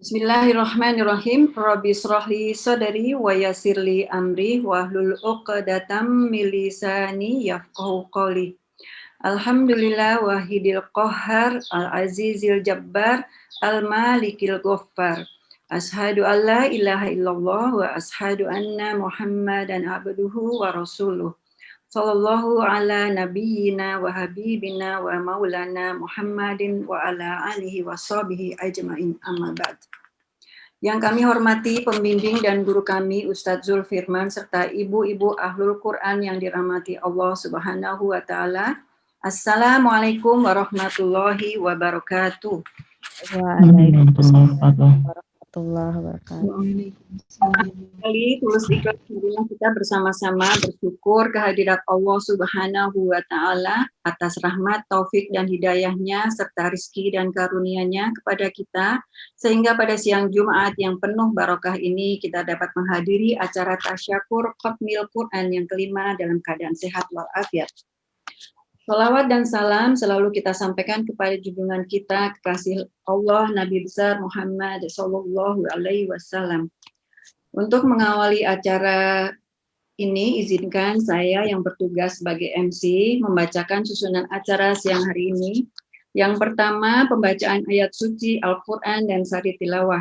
Bismillahirrahmanirrahim. Rabbi shrahli sadri wa yassirli amri wahlul 'uqdatam min lisani yafqahu qawli. Alhamdulillah wahidil qahhar al-azizil jabbar al-malikil ghaffar. Ashhadu an la ilaha illallah wa ashhadu anna Muhammadan abduhu wa rasuluh. Sallallahu ala nabiyyina wa habibina wa maulana Muhammadin wa ala alihi wa sahbihi ajma'in amma ba'd. Yang kami hormati pembimbing dan guru kami Ustadz Zulfirman serta ibu-ibu ahlul Quran yang dirahmati Allah Subhanahu wa taala. Assalamualaikum warahmatullahi wabarakatuh. Waalaikumsalam warahmatullahi wabarakatuh. Kali tulus ikhlas kita bersama-sama bersyukur kehadirat Allah Subhanahu wa taala atas rahmat, taufik dan hidayahnya serta rizki dan karunia-Nya kepada kita sehingga pada siang Jumat yang penuh barokah ini kita dapat menghadiri acara tasyakur khatmil Quran yang kelima dalam keadaan sehat walafiat. Salawat dan salam selalu kita sampaikan kepada junjungan kita kekasih Allah Nabi besar Muhammad sallallahu alaihi wasallam. Untuk mengawali acara ini, izinkan saya yang bertugas sebagai MC membacakan susunan acara siang hari ini. Yang pertama, pembacaan ayat suci Al-Quran dan sari tilawah.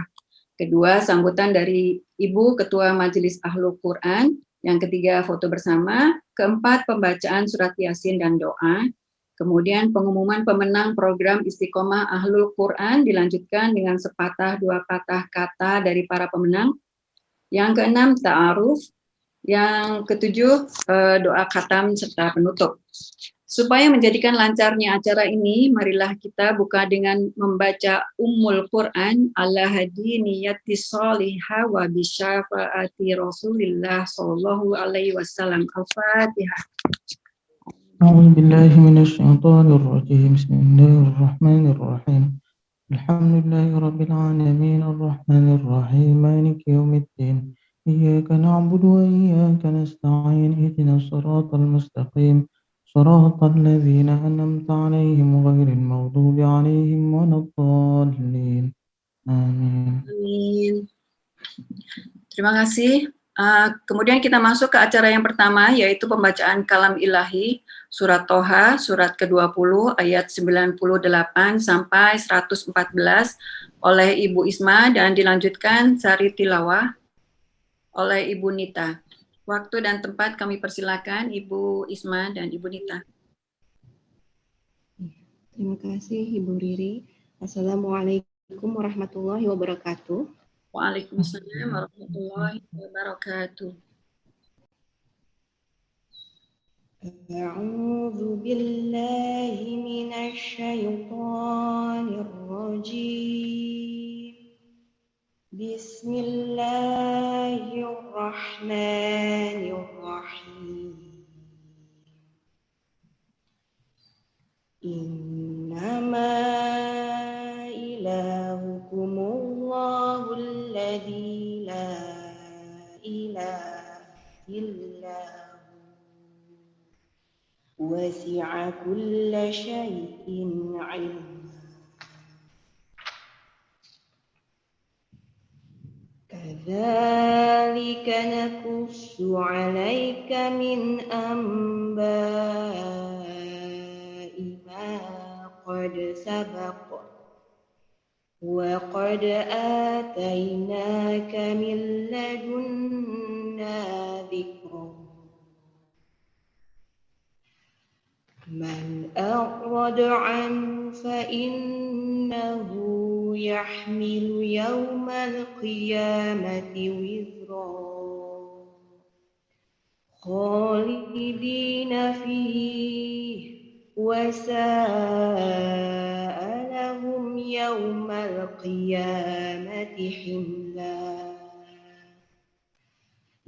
Kedua, sambutan dari Ibu Ketua Majelis Ahlul Quran. Yang ketiga, foto bersama. Keempat, pembacaan surat Yasin dan doa. Kemudian pengumuman pemenang program Istiqomah Ahlul Quran dilanjutkan dengan sepatah dua patah kata dari para pemenang. Yang keenam, ta'aruf. Yang ketujuh, doa khatam serta penutup. Supaya menjadikan lancarnya acara ini, marilah kita buka dengan membaca Ummul Quran ala hadi niyati sholihah wa bisyafaati Rasulillah sallallahu alaihi wasallam. Al-Fatihah. A'udzu billahi minasy syaithanir rajim. Bismillahirrahmanirrahim. Alhamdulillahi rabbil alamin arrahmanir rahim maliki yaumiddin. Iyyaka na'budu wa iyyaka nasta'in ihdinas siratal mustaqim. Siratal ladzina an'amta 'alaihim ghairil maghdubi 'alaihim waladdallin. Amin. Amin. Terima kasih. Kemudian kita masuk ke acara yang pertama, yaitu pembacaan kalam ilahi, surat Toha, surat ke-20, ayat 98 sampai 114 oleh Ibu Isma dan dilanjutkan sari tilawah oleh Ibu Nita. Waktu dan tempat kami persilakan Ibu Isma dan Ibu Nita. Terima kasih Ibu Riri. Assalamualaikum warahmatullahi wabarakatuh. Waalaikumsalam warahmatullahi wabarakatuh. A'udzu billahi minasy syaithanir rajim. Bismillahirrahmanirrahim. Innama ilahukumullahu alladzi la ilaha illahu wasi'a kulla syai'in 'ilma. Kadzalika naqussu 'alaika min anba'i ma qad sabaqa wa qad atainaka min ladunna dzikra. Man a'rada 'anhu fa innahu yahmilu yawmal qiyamati wizra khalidina fihi wa sa'a lahum yawmal qiyamati himla.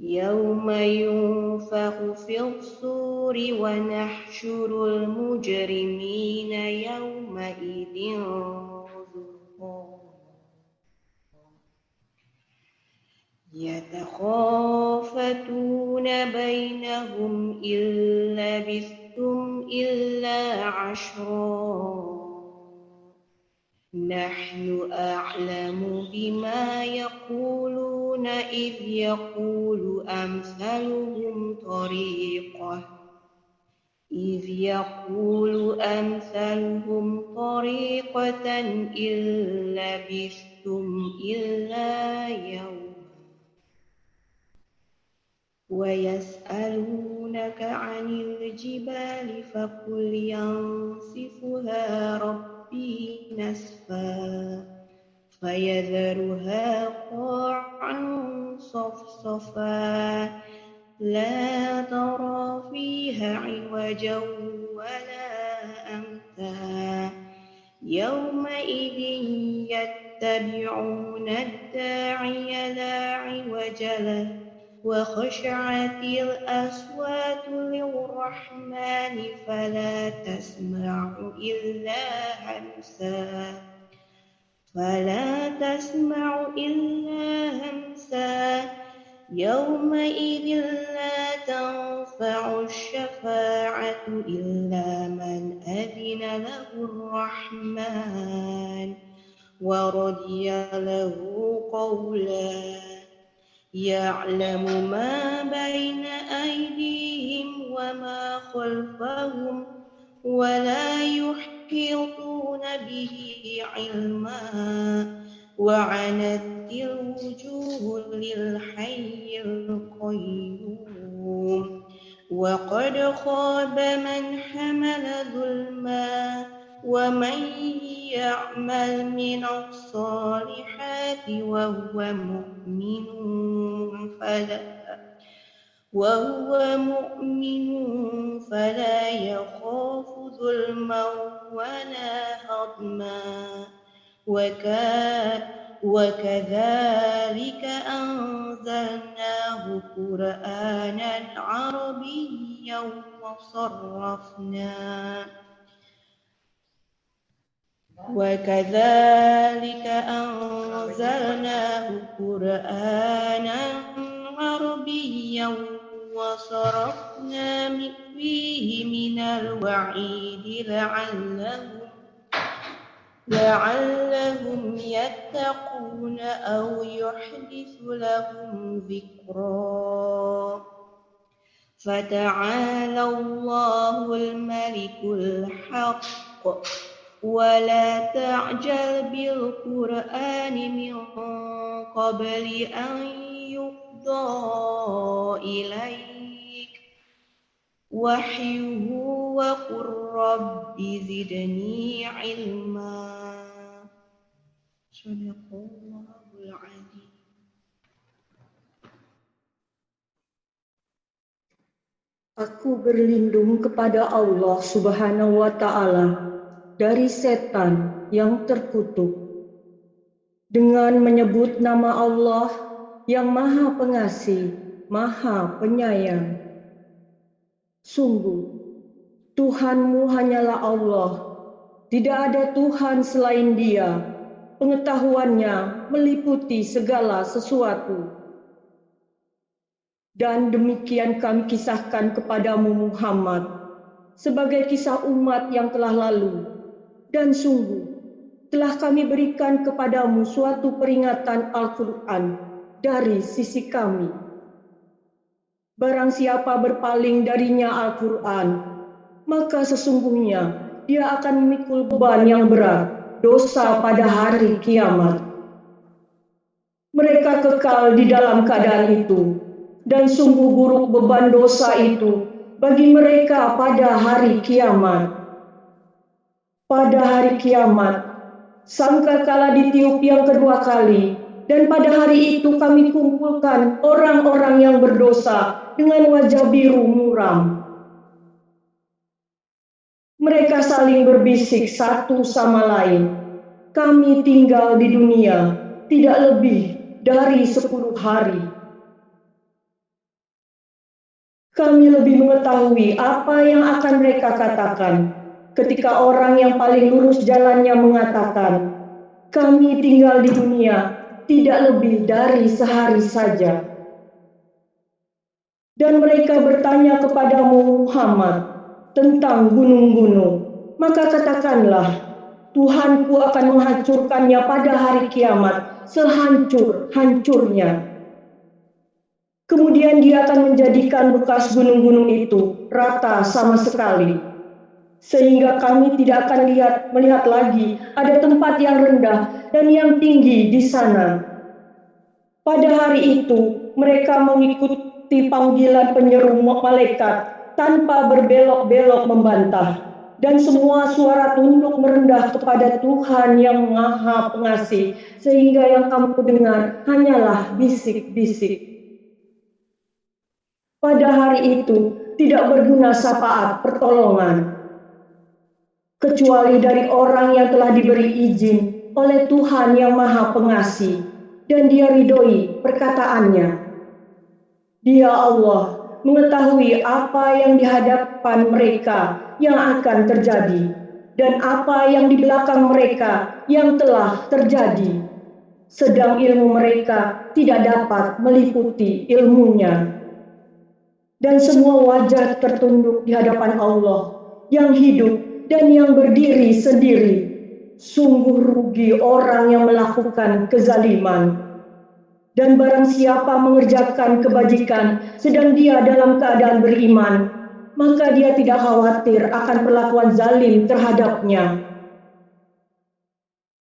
Yawma yunfakhu fis-suri wa nahsyurul mujrimina yawma idzin zurqa. Yatakhafatuna bainahum illa labithtum illa 'ashra. نحن أعلم بما يقولون إذ يقول أمثلهم طريقة إن لبثتم إلا يوما ويسألونك عن الجبال فقل ينسفها ربي نسفا فيذرها قاعا صفصفا لا ترى فيها عوجا ولا أمتا يومئذ يتبعون الداعي لا عوج له وخشعت الأصوات للرحمن فلا تسمع إلا همسا يومئذ لا تنفع الشفاعة إلا من أذن له الرحمن ورضي له قولا يعلم ما بين أيديهم وما خلفهم ولا يحيطون به علما وعنت الوجوه للحي القيوم وقد خاب من حمل ظلما ومن يعمل من الصالحات وهو مؤمن فلا يخاف ظلما ولا هضما وكذلك أنزلناه قرآنا عربيا وصرفنا فيه من الوعيد لعلهم يتقون أو يحدث لهم ذكرا فتعالى الله الملك الحق ولا تعجل بالقرآن من قبل أن يقضى إليك وحيه وقل رب زدني علما. صدق الله العظيم. Aku berlindung kepada Allah Subhanahu wa Ta'ala dari setan yang terkutuk dengan menyebut nama Allah yang Maha Pengasih, Maha Penyayang. Sungguh, Tuhanmu hanyalah Allah, tidak ada Tuhan selain Dia, pengetahuannya meliputi segala sesuatu. Dan demikian kami kisahkan kepadamu Muhammad sebagai kisah umat yang telah lalu. Dan sungguh telah kami berikan kepadamu suatu peringatan Al-Quran dari sisi kami. Barang siapa berpaling darinya Al-Quran, maka sesungguhnya dia akan memikul beban yang berat, dosa pada hari kiamat. Mereka kekal di dalam keadaan itu, dan sungguh buruk beban dosa itu bagi mereka pada hari kiamat. Pada hari kiamat, sangkakala ditiup yang kedua kali, dan pada hari itu kami kumpulkan orang-orang yang berdosa dengan wajah biru muram. Mereka saling berbisik satu sama lain, kami tinggal di dunia tidak lebih dari 10 hari. Kami lebih mengetahui apa yang akan mereka katakan ketika orang yang paling lurus jalannya mengatakan, kami tinggal di dunia tidak lebih dari sehari saja. Dan mereka bertanya kepadamu Muhammad tentang gunung-gunung, maka katakanlah, Tuhanku akan menghancurkannya pada hari kiamat, sehancur-hancurnya. Kemudian dia akan menjadikan bekas gunung-gunung itu rata sama sekali, sehingga kami tidak akan melihat lagi ada tempat yang rendah dan yang tinggi di sana. Pada hari itu, mereka mengikuti panggilan penyeru malaikat tanpa berbelok-belok membantah, dan semua suara tunduk merendah kepada Tuhan yang Maha Pengasih, sehingga yang kamu dengar hanyalah bisik-bisik. Pada hari itu tidak berguna syafaat pertolongan, kecuali dari orang yang telah diberi izin oleh Tuhan yang Maha Pengasih, dan Dia ridhoi perkataannya. Dia Allah mengetahui apa yang di hadapan mereka yang akan terjadi, dan apa yang di belakang mereka yang telah terjadi, sedang ilmu mereka tidak dapat meliputi ilmunya. Dan semua wajah tertunduk di hadapan Allah yang hidup dan yang berdiri sendiri. Sungguh rugi orang yang melakukan kezaliman. Dan barang siapa mengerjakan kebajikan sedang dia dalam keadaan beriman, maka dia tidak khawatir akan perlakuan zalim terhadapnya.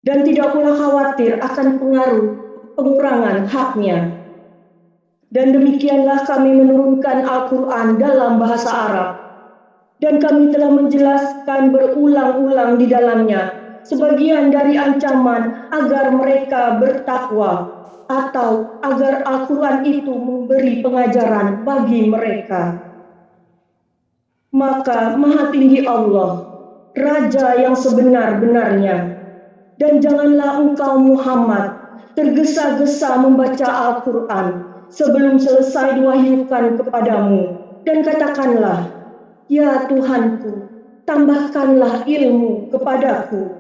Dan tidak pula khawatir akan pengurangan haknya. Dan demikianlah kami menurunkan Al-Quran dalam bahasa Arab. Dan kami telah menjelaskan berulang-ulang di dalamnya sebagian dari ancaman agar mereka bertakwa, atau agar Al-Quran itu memberi pengajaran bagi mereka. Maka Maha Tinggi Allah, Raja yang sebenar-benarnya, dan janganlah engkau Muhammad tergesa-gesa membaca Al-Quran sebelum selesai diwahyukan kepadamu, dan katakanlah, ya Tuhanku, tambahkanlah ilmu kepadaku.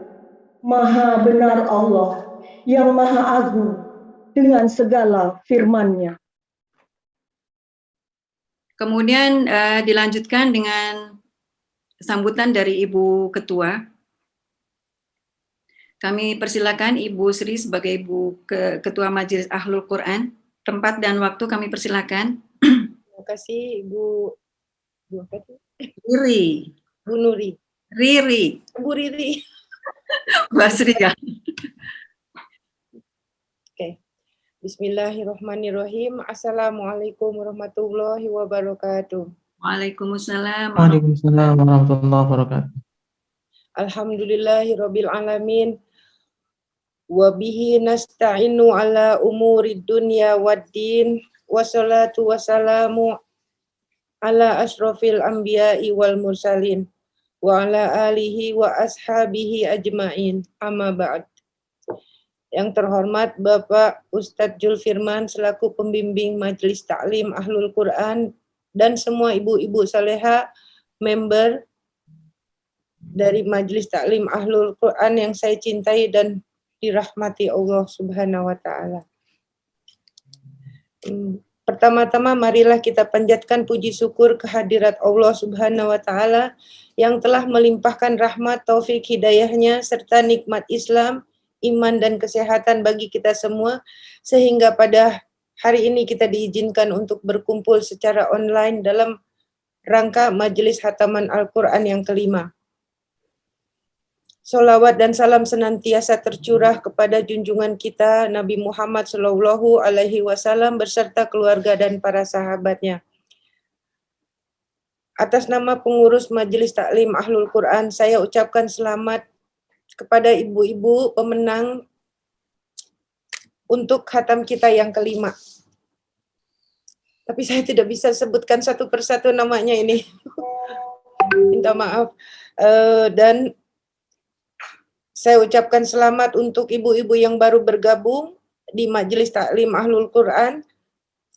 Maha benar Allah yang Maha Agung dengan segala firman-Nya. Kemudian dilanjutkan dengan sambutan dari Ibu Ketua. Kami persilakan Ibu Sri sebagai Ibu Ketua Majelis Ahlul Quran. Tempat dan waktu kami persilakan. Terima kasih Ibu apa itu? Riri. Bu Nuri. Riri. Bu Riri. Bu Asri ya. Oke. Bismillahirrahmanirrahim. Assalamualaikum warahmatullahi wabarakatuh. Waalaikumsalam. Waalaikumsalam warahmatullahi wabarakatuh. Alhamdulillahirabbil alamin. Wa bihi nasta'inu ala umurid dunya waddin. Wassalatu wassalamu ala asrofil anbiya'i wal mursalin wa ala alihi wa ashabihi ajma'in. Amma ba'd. Yang terhormat Bapak Ustadz Julfirman selaku pembimbing Majelis Taklim Ahlul Quran dan semua ibu-ibu saleha member dari Majelis Taklim Ahlul Quran yang saya cintai dan dirahmati Allah Subhanahu wa taala. Pertama-tama marilah kita panjatkan puji syukur kehadirat Allah Subhanahu wa taala yang telah melimpahkan rahmat, taufik, hidayahnya serta nikmat Islam, iman dan kesehatan bagi kita semua sehingga pada hari ini kita diizinkan untuk berkumpul secara online dalam rangka Majelis Khataman Al-Quran yang kelima. Salawat dan salam senantiasa tercurah kepada junjungan kita Nabi Muhammad SAW beserta keluarga dan para sahabatnya. Atas nama pengurus Majelis Taklim Ahlul Quran, saya ucapkan selamat kepada ibu-ibu pemenang untuk khatam kita yang kelima. Tapi saya tidak bisa sebutkan satu persatu namanya ini. Minta maaf. Dan saya ucapkan selamat untuk ibu-ibu yang baru bergabung di Majelis Taklim Ahlul Quran,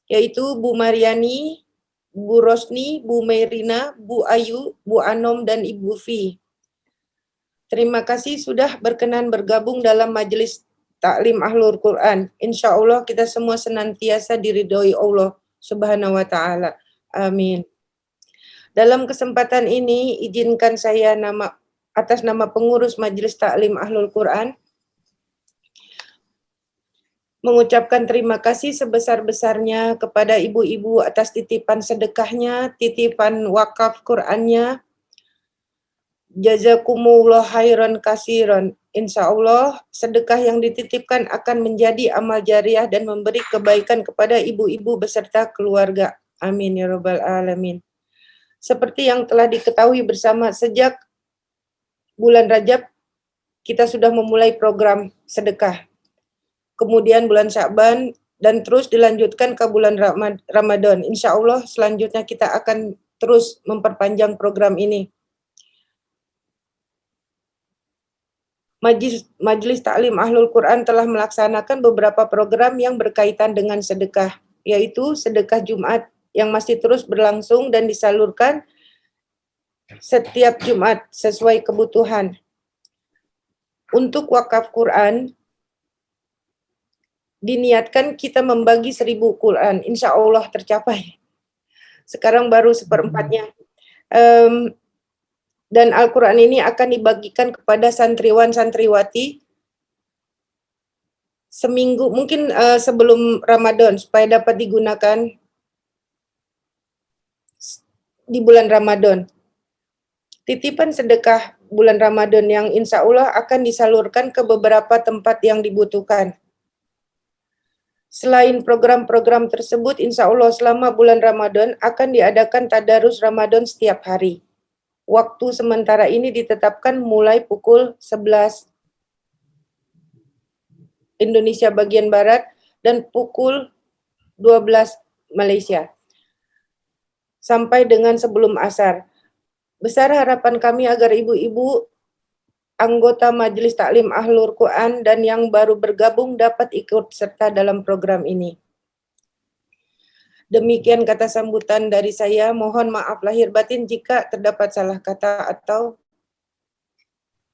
yaitu Bu Mariani, Bu Rosni, Bu Merina, Bu Ayu, Bu Anom, dan Ibu Fi. Terima kasih sudah berkenan bergabung dalam Majelis Taklim Ahlul Quran. Insya Allah kita semua senantiasa diridhoi Allah Subhanahu wa ta'ala. Amin. Dalam kesempatan ini, izinkan saya atas nama pengurus Majelis Taklim Ahlul Quran mengucapkan terima kasih sebesar-besarnya kepada ibu-ibu atas titipan sedekahnya, titipan wakaf Qur'annya. Jazakumullah khairan kasiran. Insya Allah sedekah yang dititipkan akan menjadi amal jariah dan memberi kebaikan kepada ibu-ibu beserta keluarga. Amin ya rabbal alamin. Seperti yang telah diketahui bersama, sejak bulan Rajab kita sudah memulai program sedekah. Kemudian bulan Sya'ban dan terus dilanjutkan ke bulan Ramadan. Insya Allah selanjutnya kita akan terus memperpanjang program ini. Majelis Taklim Ahlul Quran telah melaksanakan beberapa program yang berkaitan dengan sedekah, yaitu sedekah Jumat yang masih terus berlangsung dan disalurkan setiap Jumat sesuai kebutuhan. Untuk wakaf Quran, diniatkan kita membagi 1000 Quran, insya Allah tercapai. Sekarang baru 1/4-nya. Dan Al-Quran ini akan dibagikan kepada santriwan-santriwati seminggu, mungkin sebelum Ramadan, supaya dapat digunakan di bulan Ramadan. Titipan sedekah bulan Ramadan yang insya Allah akan disalurkan ke beberapa tempat yang dibutuhkan. Selain program-program tersebut, insya Allah selama bulan Ramadan akan diadakan tadarus Ramadan setiap hari. Waktu sementara ini ditetapkan mulai pukul 11 Indonesia bagian Barat dan pukul 12 Malaysia sampai dengan sebelum asar. Besar harapan kami agar ibu-ibu anggota Majelis Taklim Ahlul Quran dan yang baru bergabung dapat ikut serta dalam program ini. Demikian kata sambutan dari saya. Mohon maaf lahir batin jika terdapat salah kata atau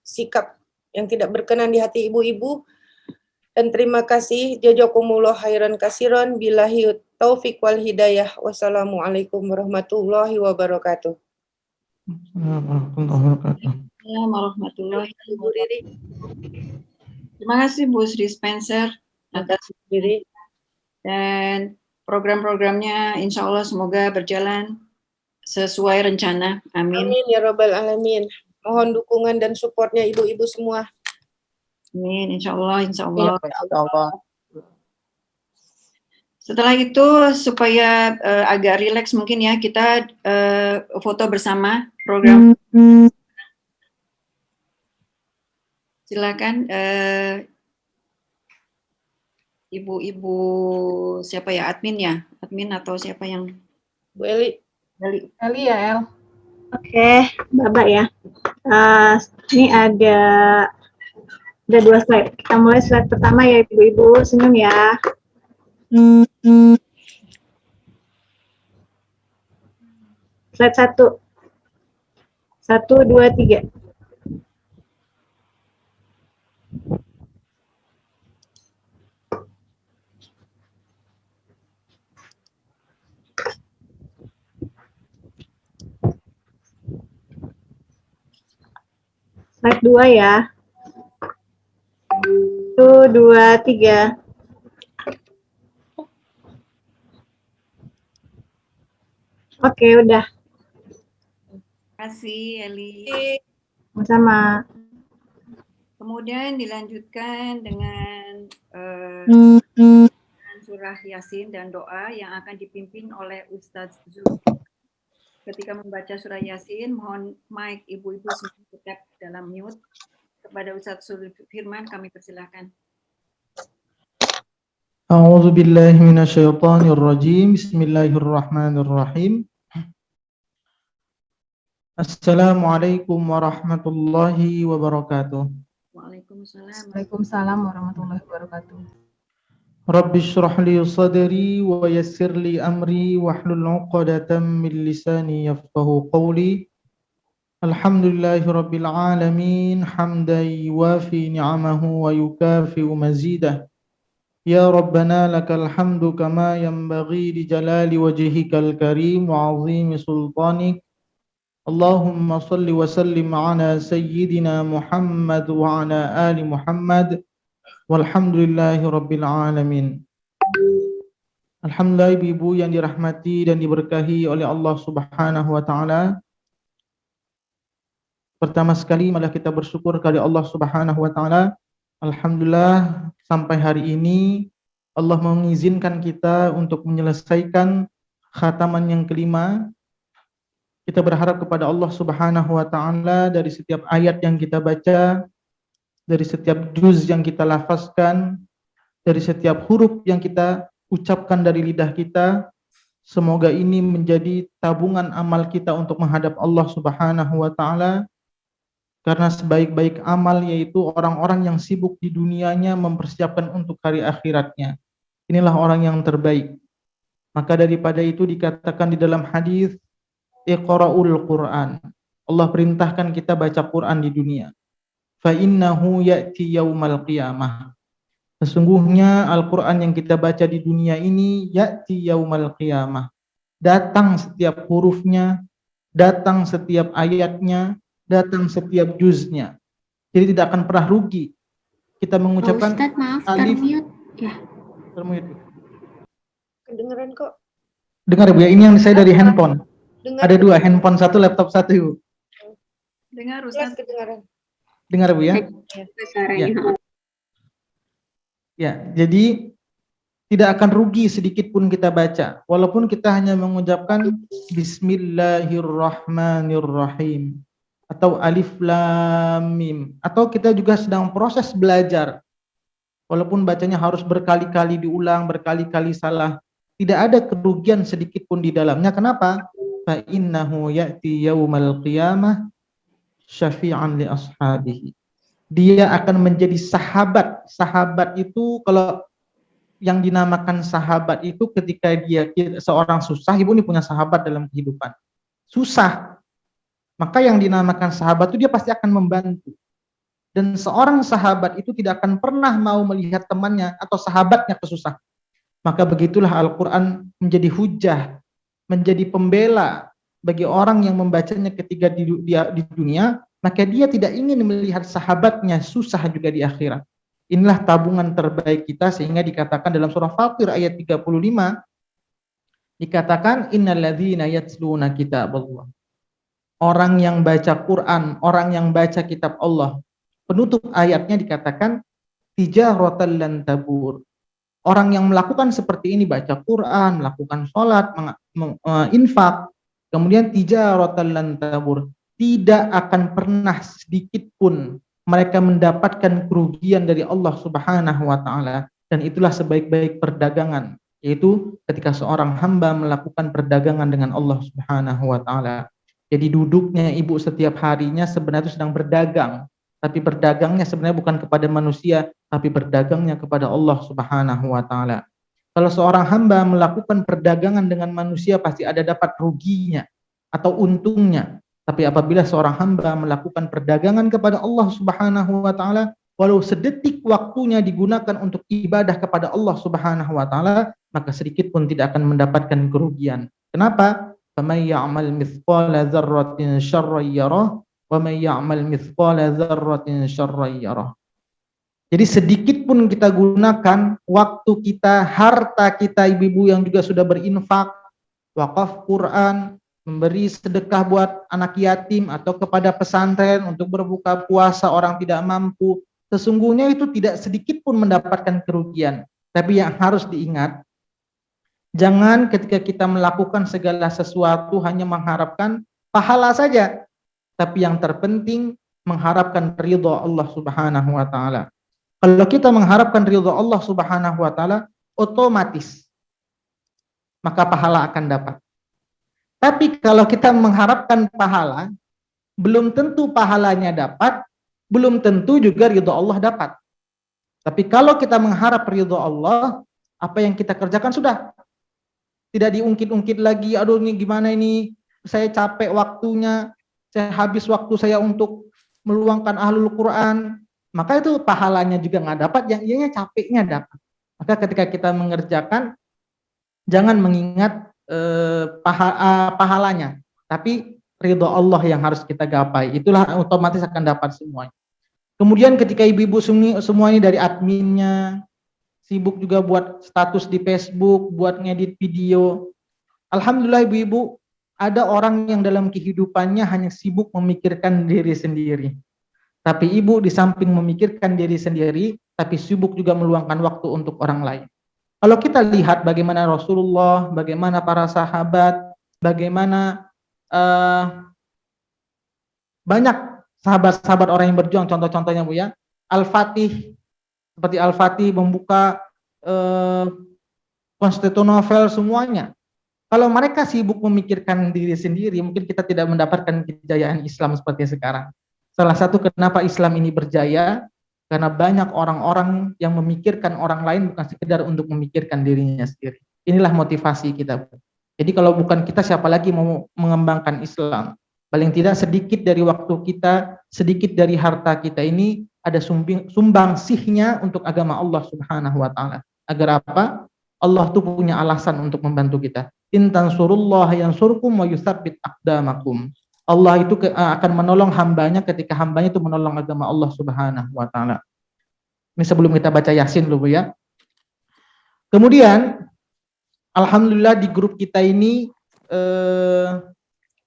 sikap yang tidak berkenan di hati ibu-ibu. Dan terima kasih. Jazakumullah khairan kasiran. Billahi taufiq wal hidayah. Wassalamualaikum warahmatullahi wabarakatuh. Assalamualaikum warahmatullahi wabarakatuh. Terima kasih Bu Sri Spencer atas diri dan program-programnya, insya Allah semoga berjalan sesuai rencana. Amin. Amin ya rabbal alamin. Mohon dukungan dan supportnya ibu-ibu semua. Amin, insya Allah, insya Allah. Insya Allah. Setelah itu supaya agak rileks mungkin ya, kita foto bersama program. Silakan ibu-ibu siapa ya, admin ya, admin atau siapa yang Bu Eli. Eli ya El. Oke, Bapak ya. Ini ada 2 slide. Kita mulai slide pertama ya ibu-ibu, senyum ya. Slide 1. 1, 2, 3. Slide 2 ya. 1, 2, 3. Oke, udah. Terima kasih Eli. Sama-sama. Kemudian dilanjutkan dengan surah Yasin dan doa yang akan dipimpin oleh Ustadz Zul. Ketika membaca surah Yasin, mohon mic ibu-ibu semua tetap dalam mute. Kepada Ustadz Zul Firman, kami persilakan. A'udzu billahi minasyaitonir rajim. Bismillahirrahmanirrahim. Assalamualaikum warahmatullahi wabarakatuh. Waalaikumsalam. Waalaikumsalam warahmatullahi wabarakatuh. Rabbi shrah li sadri wa yassir li amri wahlul 'uqdatam min lisani yafqahu qawli. Alhamdulillahi rabbil alamin hamdan yuwafi ni'amahu wa yukafi'u mazidah. Ya Rabbana lakal hamdu kama yanbaghi li jalali wajhikal karim wa 'azimi sultanik. Allahumma salli wa sallim ala sayyidina Muhammad wa ala ali Muhammad walhamdulillahi rabbil alamin. Alhamdulillah, ibu-ibu yang dirahmati dan diberkahi oleh Allah Subhanahu wa taala. Pertama sekali malah kita bersyukur kepada Allah Subhanahu wa taala. Alhamdulillah sampai hari ini Allah mengizinkan kita untuk menyelesaikan khataman yang kelima. Kita berharap kepada Allah Subhanahu wa taala dari setiap ayat yang kita baca, dari setiap juz yang kita lafazkan, dari setiap huruf yang kita ucapkan dari lidah kita, semoga ini menjadi tabungan amal kita untuk menghadap Allah Subhanahu wa taala. Karena sebaik-baik amal yaitu orang-orang yang sibuk di dunianya mempersiapkan untuk hari akhiratnya. Inilah orang yang terbaik. Maka daripada itu dikatakan di dalam hadis, Iqra'ul Qur'an. Allah perintahkan kita baca Quran di dunia. Fa innahu ya'ti yaumal qiyamah. Sesungguhnya Al-Quran yang kita baca di dunia ini ya'ti yaumal qiyamah. Datang setiap hurufnya, datang setiap ayatnya, datang setiap juznya. Jadi tidak akan pernah rugi. Kita mengucapkan Ustadz, maaf, alif. termute ya. Termute. Kedengeran kok. Dengar Bu ya, ini yang saya dari handphone. Dengar. Ada dua, handphone satu, laptop satu Bu. Dengar Jelas Ustaz. kedengaran. Dengar Bu ya? Suaranya. Ya, jadi tidak akan rugi sedikit pun kita baca, walaupun kita hanya mengucapkan Bismillahirrahmanirrahim atau Alif Lam Mim, atau kita juga sedang proses belajar, walaupun bacanya harus berkali-kali diulang, berkali-kali salah, tidak ada kerugian sedikit pun di dalamnya. Kenapa? Fa innahu ya'ti yaumal qiyamah syafi'an li ashabihi. Dia akan menjadi sahabat. Sahabat itu, kalau yang dinamakan sahabat itu ketika dia seorang susah, ibu ini punya sahabat dalam kehidupan. Susah. Maka yang dinamakan sahabat itu dia pasti akan membantu. Dan seorang sahabat itu tidak akan pernah mau melihat temannya atau sahabatnya kesusahan. Maka begitulah Al-Quran menjadi hujah, menjadi pembela bagi orang yang membacanya ketika di dunia, maka dia tidak ingin melihat sahabatnya susah juga di akhirat. Inilah tabungan terbaik kita, sehingga dikatakan dalam surah Fatir ayat 35, dikatakan innalladzina yatluna kitaballah. Orang yang baca Quran, orang yang baca kitab Allah, penutup ayatnya dikatakan tijaratan lan tabur. Orang yang melakukan seperti ini, baca Quran, melakukan sholat, infak, kemudian tijaratan lan tabur, tidak akan pernah sedikit pun mereka mendapatkan kerugian dari Allah Subhanahu wa taala. Dan itulah sebaik-baik perdagangan, yaitu ketika seorang hamba melakukan perdagangan dengan Allah Subhanahu wa taala. Jadi duduknya ibu setiap harinya sebenarnya sedang berdagang, tapi berdagangnya sebenarnya bukan kepada manusia, tapi berdagangnya kepada Allah Subhanahu wa taala. Kalau seorang hamba melakukan perdagangan dengan manusia, pasti ada dapat ruginya atau untungnya. Tapi apabila seorang hamba melakukan perdagangan kepada Allah Subhanahu wa taala, walau sedetik waktunya digunakan untuk ibadah kepada Allah Subhanahu wa taala, maka sedikit pun tidak akan mendapatkan kerugian. Kenapa? Faman ya'mal mithqala dzarratin syarran yarah wa man ya'mal mithqala dzarratin syarran yarah. Jadi sedikit pun kita gunakan waktu kita, harta kita, ibu-ibu yang juga sudah berinfak, wakaf Quran, memberi sedekah buat anak yatim atau kepada pesantren untuk berbuka puasa orang tidak mampu, sesungguhnya itu tidak sedikit pun mendapatkan kerugian. Tapi yang harus diingat, jangan ketika kita melakukan segala sesuatu hanya mengharapkan pahala saja, tapi yang terpenting mengharapkan ridha Allah Subhanahu wa taala. Kalau kita mengharapkan ridha Allah Subhanahu wa taala, otomatis maka pahala akan dapat. Tapi kalau kita mengharapkan pahala, belum tentu pahalanya dapat, belum tentu juga ridha Allah dapat. Tapi kalau kita mengharap ridha Allah, apa yang kita kerjakan sudah tidak diungkit-ungkit lagi. Aduh, ini gimana ini? Saya capek waktunya, saya habis waktu saya untuk meluangkan ahlul Quran. Maka itu pahalanya juga nggak dapat, yang ianya capeknya dapat. Maka ketika kita mengerjakan, jangan mengingat pahalanya, tapi ridho Allah yang harus kita gapai. Itulah otomatis akan dapat semuanya. Kemudian ketika ibu-ibu semua ini dari adminnya, sibuk juga buat status di Facebook, buat ngedit video. Alhamdulillah ibu-ibu, ada orang yang dalam kehidupannya hanya sibuk memikirkan diri sendiri. Tapi ibu di samping memikirkan diri sendiri, tapi sibuk juga meluangkan waktu untuk orang lain. Kalau kita lihat bagaimana Rasulullah, bagaimana para sahabat, bagaimana banyak sahabat-sahabat orang yang berjuang, contoh-contohnya Bu ya, Al-Fatih, seperti Al-Fatih membuka Konstantinopel semuanya. Kalau mereka sibuk memikirkan diri sendiri, mungkin kita tidak mendapatkan kejayaan Islam seperti sekarang. Salah satu kenapa Islam ini berjaya, karena banyak orang-orang yang memikirkan orang lain bukan sekedar untuk memikirkan dirinya sendiri. Inilah motivasi kita. Jadi kalau bukan kita, siapa lagi mau mengembangkan Islam? Paling tidak sedikit dari waktu kita, sedikit dari harta kita ini ada sumbangsihnya untuk agama Allah Subhanahu wa taala. Agar apa? Allah tuh punya alasan untuk membantu kita. In tansurullah yansurkum wa yutsabbit aqdamakum. Allah itu akan menolong hambanya ketika hambanya itu menolong agama Allah Subhanahu wa taala. Ini sebelum kita baca Yasin dulu ya. Kemudian alhamdulillah di grup kita ini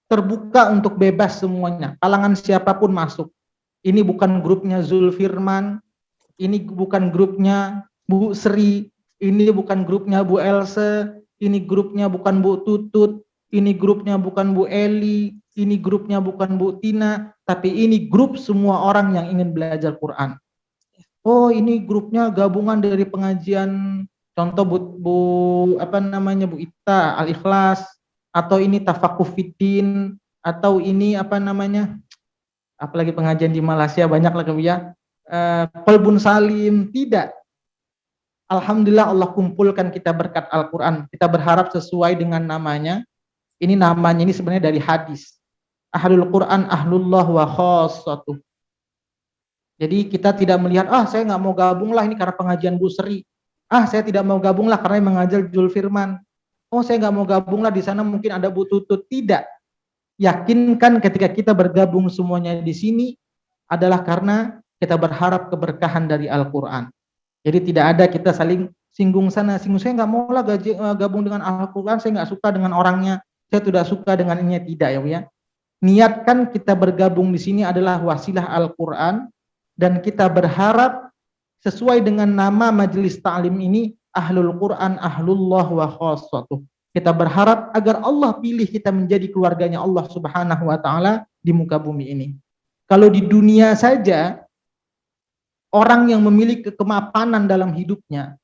terbuka untuk bebas semuanya. Kalangan siapapun masuk. Ini bukan grupnya Zulfirman, ini bukan grupnya Bu Sri, ini bukan grupnya Bu Else, ini grupnya bukan Bu Tutut, ini grupnya bukan Bu Eli, ini grupnya bukan Bu Tina, tapi ini grup semua orang yang ingin belajar Quran. Oh, ini grupnya gabungan dari pengajian, contoh Bu Ita Al-Ikhlas, atau ini Tafakuh Fiddin, atau ini apalagi pengajian di Malaysia banyak lagi ya, Qalbun Salim. Tidak. Alhamdulillah Allah kumpulkan kita berkat Al-Quran. Kita berharap sesuai dengan namanya. Ini namanya ini sebenarnya dari hadis. Ahlul Quran ahlullah wa khassatuh. Jadi kita tidak melihat, saya nggak mau gabung lah ini karena pengajian Bu Sri. Saya tidak mau gabung lah karena mengajar Zulfirman. Saya nggak mau gabung lah di sana mungkin ada Bu Tutut. Tidak. Yakinkan ketika kita bergabung semuanya di sini adalah karena kita berharap keberkahan dari Al-Quran. Jadi tidak ada kita saling singgung sana, singgung saya nggak mau lah gabung dengan Al-Quran, saya nggak suka dengan orangnya, saya tidak suka dengan ini, tidak ya Bu ya. Niatkan kita bergabung di sini adalah wasilah Al-Quran dan kita berharap sesuai dengan nama majelis ta'lim ini Ahlul Quran ahlullah wa khassatuh. Kita berharap agar Allah pilih kita menjadi keluarganya Allah Subhanahu wa taala di muka bumi ini. Kalau di dunia saja orang yang memiliki kemapanan dalam hidupnya,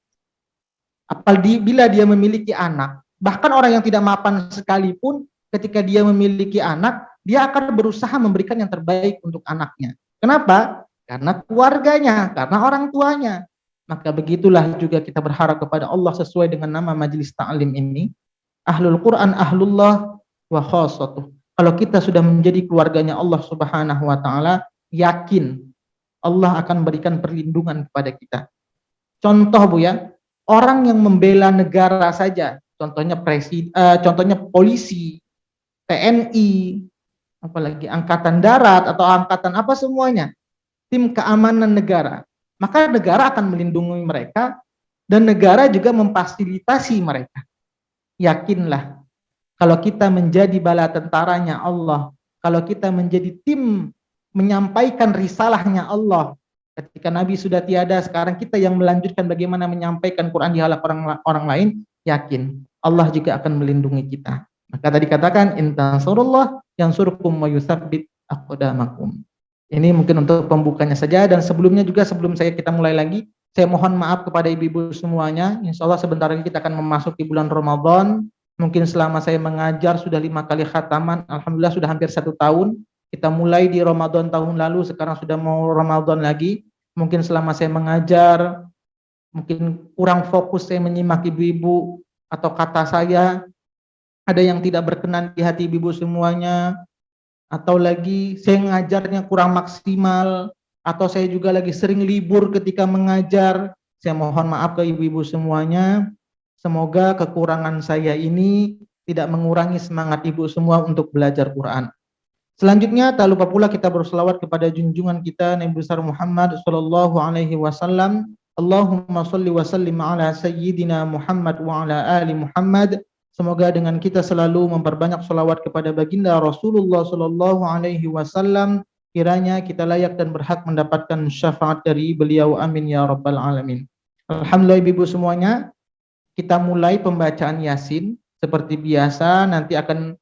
apabila dia memiliki anak, bahkan orang yang tidak mapan sekalipun ketika dia memiliki anak, dia akan berusaha memberikan yang terbaik untuk anaknya. Kenapa? Karena keluarganya, karena orang tuanya. Maka begitulah juga kita berharap kepada Allah sesuai dengan nama majelis ta'lim ini. Ahlul Quran ahlullah wa khassatuh. Kalau kita sudah menjadi keluarganya Allah Subhanahu wa taala, yakin Allah akan berikan perlindungan kepada kita. Contoh Bu ya, orang yang membela negara saja, contohnya contohnya polisi, TNI, apalagi angkatan darat atau angkatan apa semuanya, tim keamanan negara, maka negara akan melindungi mereka dan negara juga memfasilitasi mereka. Yakinlah, kalau kita menjadi bala tentaranya Allah, kalau kita menjadi tim menyampaikan risalahnya Allah, ketika Nabi sudah tiada, sekarang kita yang melanjutkan bagaimana menyampaikan Quran di hadapan orang lain, yakin Allah juga akan melindungi kita. Maka tadi katakan in tansurullah yansurkum wa yutsabbit aqdamakum. Ini mungkin untuk pembukanya saja, dan sebelumnya juga sebelum kita mulai lagi, saya mohon maaf kepada ibu-ibu semuanya. Insya Allah sebentar lagi kita akan memasuki bulan Ramadan. Mungkin selama saya mengajar sudah 5 kali khataman, alhamdulillah sudah hampir 1 tahun. Kita mulai di Ramadan tahun lalu, sekarang sudah mau Ramadan lagi. Mungkin selama saya mengajar, mungkin kurang fokus saya menyimak ibu-ibu, atau kata saya ada yang tidak berkenan di hati ibu-ibu semuanya, atau lagi saya mengajarnya kurang maksimal, atau saya juga lagi sering libur ketika mengajar. Saya mohon maaf ke ibu-ibu semuanya. Semoga kekurangan saya ini tidak mengurangi semangat ibu semua untuk belajar Quran. Selanjutnya tak lupa pula kita berselawat kepada junjungan kita Nabi besar Muhammad sallallahu alaihi wasallam. Allahumma shalli wa sallim ala sayyidina Muhammad wa ala ali Muhammad. Semoga dengan kita selalu memperbanyak selawat kepada baginda Rasulullah sallallahu alaihi wasallam, kiranya kita layak dan berhak mendapatkan syafaat dari beliau, amin ya rabbal alamin. Alhamdulillah ibu semuanya, kita mulai pembacaan Yasin. Seperti biasa nanti akan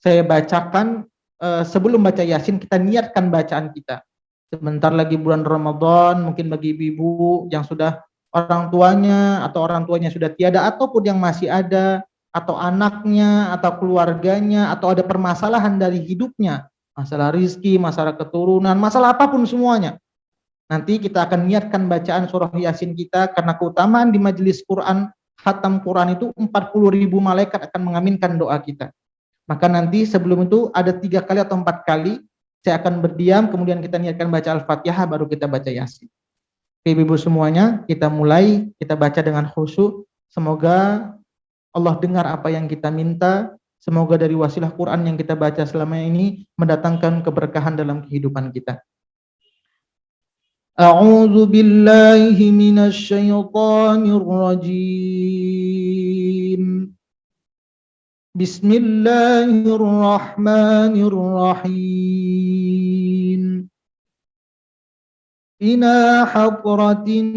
saya bacakan. Sebelum baca Yasin kita niatkan bacaan kita. Sebentar lagi bulan Ramadan, mungkin bagi ibu-ibu yang sudah orang tuanya atau orang tuanya sudah tiada, ataupun yang masih ada, atau anaknya atau keluarganya, atau ada permasalahan dari hidupnya, masalah rizki, masalah keturunan, masalah apapun semuanya. Nanti kita akan niatkan bacaan surah Yasin kita, karena keutamaan di majelis Quran, khatam Quran itu 40.000 malaikat akan mengaminkan doa kita. Maka nanti sebelum itu ada 3 kali atau 4 kali saya akan berdiam, kemudian kita niatkan baca Al-Fatihah, baru kita baca Yasin. Oke, ibu semuanya, kita mulai, kita baca dengan khusyuk. Semoga Allah dengar apa yang kita minta. Semoga dari wasilah Quran yang kita baca selama ini mendatangkan keberkahan dalam kehidupan kita. A'udzu billahi minasy syaithanir rajim. Bismillahirrahmanirrahim. Ila hadratin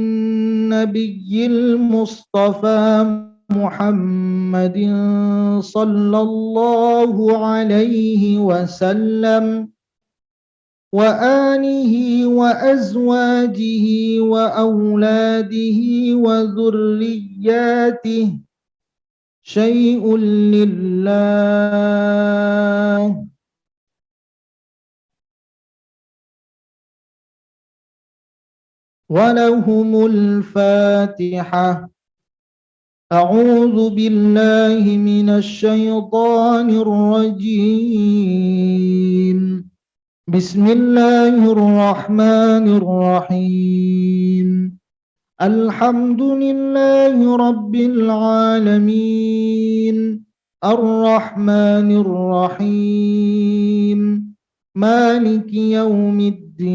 nabiyil mustafa Muhammadin sallallahu alaihi wasallam wa alihi wa azwajihi wa auladihi wa dzurriyyatihi syai'un lillah wa lahumul fatihah. A'udzu billahi minasy syaithanir rajim. Bismillahirrahmanirrahim. Alhamdulillahi rabbil alamin. Ar-Rahmanir Rahim. Maliki yaumiddin.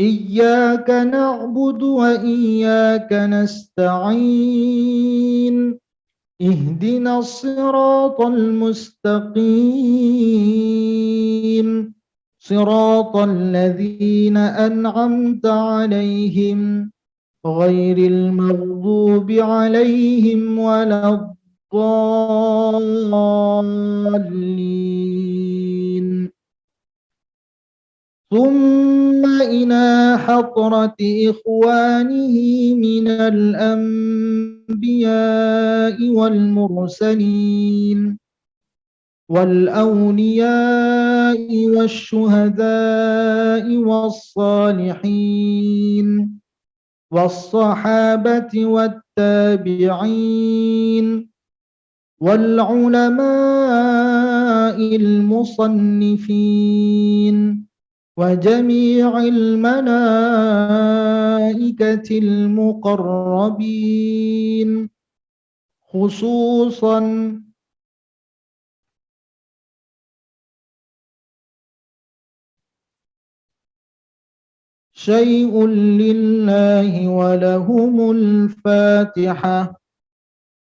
Iyyaka na'budu wa iyyaka nasta'in. Ihdinas siratal mustaqim. Siratal ladzina an'amta 'alaihim ghairil maghdubi 'alaihim waladdallin. Thumma ila hadrati ikhwanihi minal anbiya'i wal mursalin والأولياء والشهداء والصالحين والصحابة والتابعين والعلماء المصنفين وجميع الملائكة المقربين خصوصا شيء لله ولهم الفاتحة.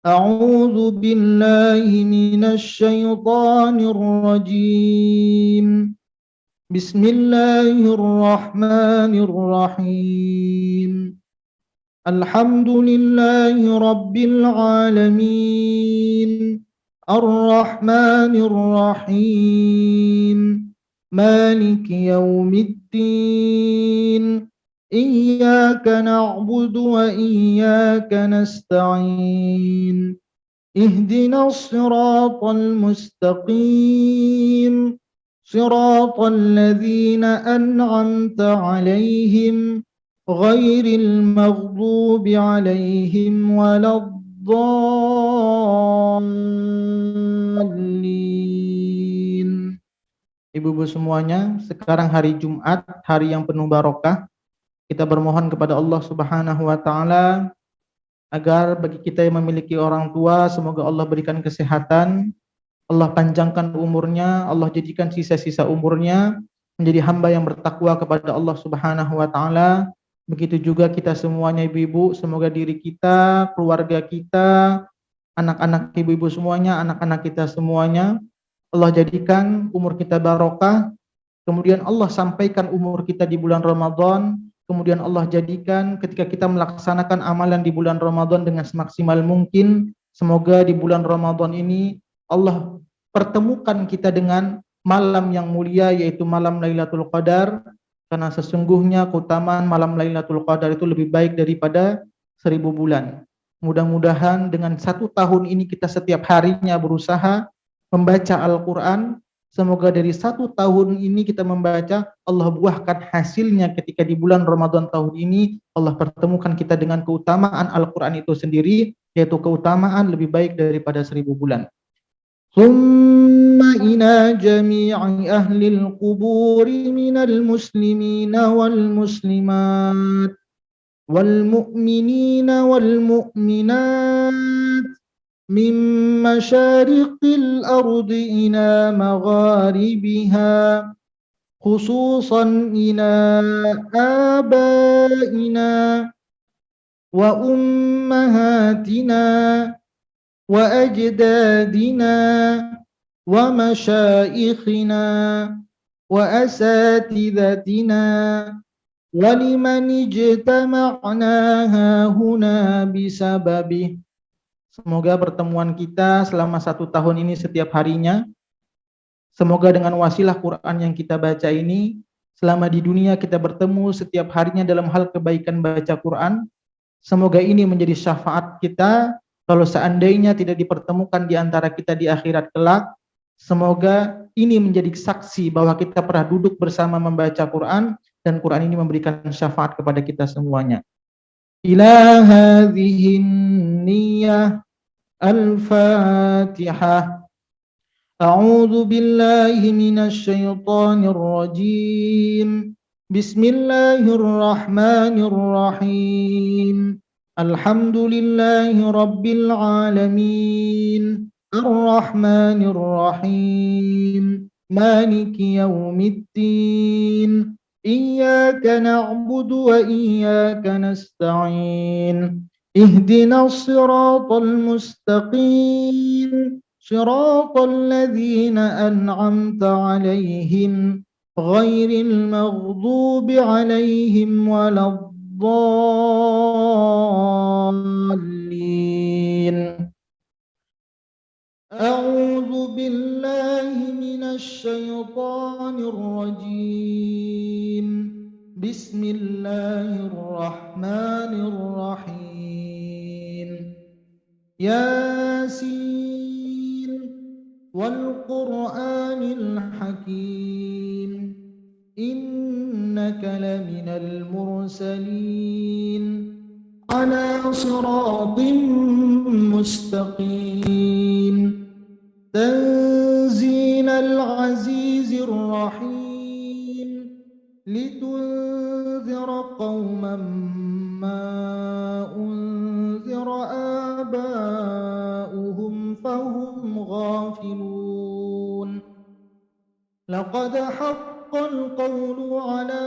أعوذ بالله من الشيطان الرجيم. بسم الله الرحمن الرحيم. الحمد لله رب العالمين. الرحمن الرحيم. مالك يوم الدين. إياك نعبد وإياك نستعين. اهدنا الصراط المستقيم. صراط الذين أنعمت عليهم غير المغضوب عليهم ولا الضالين. Ibu-ibu semuanya, sekarang hari Jumat, hari yang penuh barokah. Kita bermohon kepada Allah Subhanahu wa taala agar bagi kita yang memiliki orang tua, semoga Allah berikan kesehatan, Allah panjangkan umurnya, Allah jadikan sisa-sisa umurnya menjadi hamba yang bertakwa kepada Allah Subhanahu wa taala. Begitu juga kita semuanya ibu-ibu, semoga diri kita, keluarga kita, anak-anak ibu-ibu semuanya, anak-anak kita semuanya, Allah jadikan umur kita barokah. Kemudian Allah sampaikan umur kita di bulan Ramadan. Kemudian Allah jadikan ketika kita melaksanakan amalan di bulan Ramadan dengan semaksimal mungkin. Semoga di bulan Ramadan ini Allah pertemukan kita dengan malam yang mulia, yaitu malam Lailatul Qadar. Karena sesungguhnya keutamaan malam Lailatul Qadar itu lebih baik daripada 1000 bulan. Mudah-mudahan dengan 1 tahun ini kita setiap harinya berusaha membaca Al-Quran. Semoga dari 1 tahun ini kita membaca, Allah buahkan hasilnya ketika di bulan Ramadan tahun ini Allah pertemukan kita dengan keutamaan Al-Quran itu sendiri, yaitu keutamaan lebih baik daripada 1000 bulan. Thumma ila jami'i ahlil quburi minal muslimina wal muslimat wal mu'minina wal mu'minat min masyariqil ardi ila magharibiha khususan ila abaina wa ummahatina wa ajdadina wa masyaikhina wa asatidatina wa liman ijtama'na hahuna bisababih. Semoga pertemuan kita selama 1 tahun ini setiap harinya, semoga dengan wasilah Quran yang kita baca ini, selama di dunia kita bertemu setiap harinya dalam hal kebaikan baca Quran, semoga ini menjadi syafaat kita kalau seandainya tidak dipertemukan di antara kita di akhirat kelak. Semoga ini menjadi saksi bahwa kita pernah duduk bersama membaca Quran, dan Quran ini memberikan syafaat kepada kita semuanya. Ila hadhihi niyyah al-Fatihah. A'udzu billahi minasy syaithanir rajim. Bismillahirrahmanirrahim. Alhamdulillahi rabbil alamin. Ar-Rahmanir Rahim. Maliki yaumiddin. Iyyaka na'budu wa iyyaka nasta'in. Ihdinas siratal mustaqim. Siratal ladzina an'amta 'alaihim ghairil maghdubi 'alaihim waladdallin. A'udzu billahi minasy syaithanir rajim. Bismillahirrahmanirrahim. Yasin wal Qur'anil hakim. Innaka laminal mursalin ala siratin mustaqim. Tanzilal azizir rahim. Litunzira qauman ma unzira aba'uhum fahum ghafilun. Laqad haqqal qawlu ala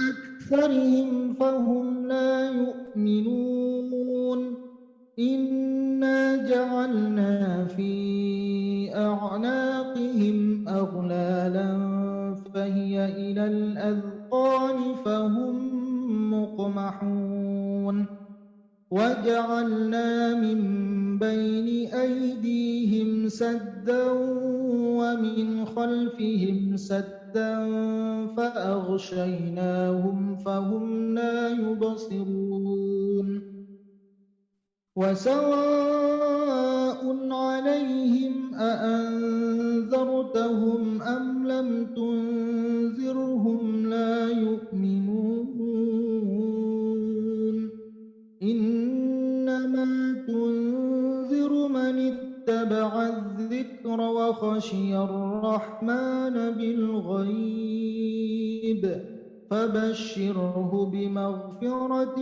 aktharihim fahum la yu'minun. Inna ja'alna fi a'naqihim aghlalan fahiya ilal adhqani fahum muqmahun. Waja'alna min bayni aydihim saddan wa min khalfihim saddan fa'aghshaynahum fahum la yubsirun. وسواء عليهم أأنذرتهم أم لم تنذرهم لا يؤمنون. إنما تنذر من اتبع الذكر وخشي الرحمن بالغيب فبشره بمغفرة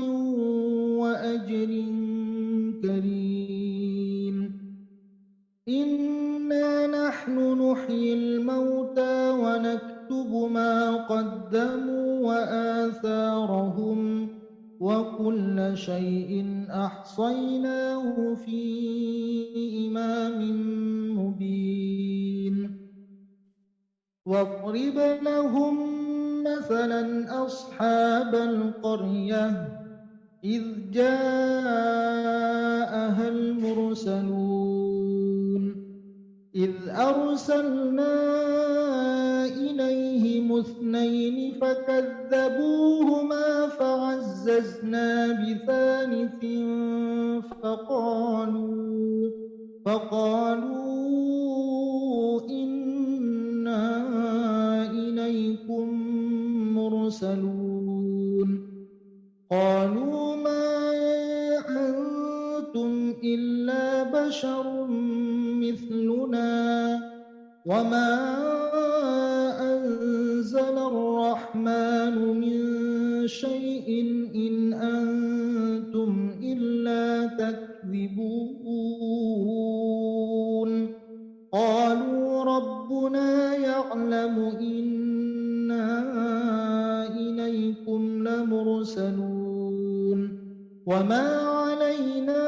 وأجر كريم. إنا ونحيي الموتى ونكتب ما قدموا وآثارهم وكل شيء أحصيناه في إمام مبين واضرب لهم مثلا أصحاب القرية إذ جاءها المرسلون إذ أرسلنا إليهم اثنين فكذبوهما فعززنا بثالث فقالوا إنا إليكم مرسلون قالوا ما أنتم إلا بشر مثلنا وما أنزل الرحمن من شيء إن أنتم إلا تكذبون قالوا ربنا يعلم إنا إليكم لمرسلون وما علينا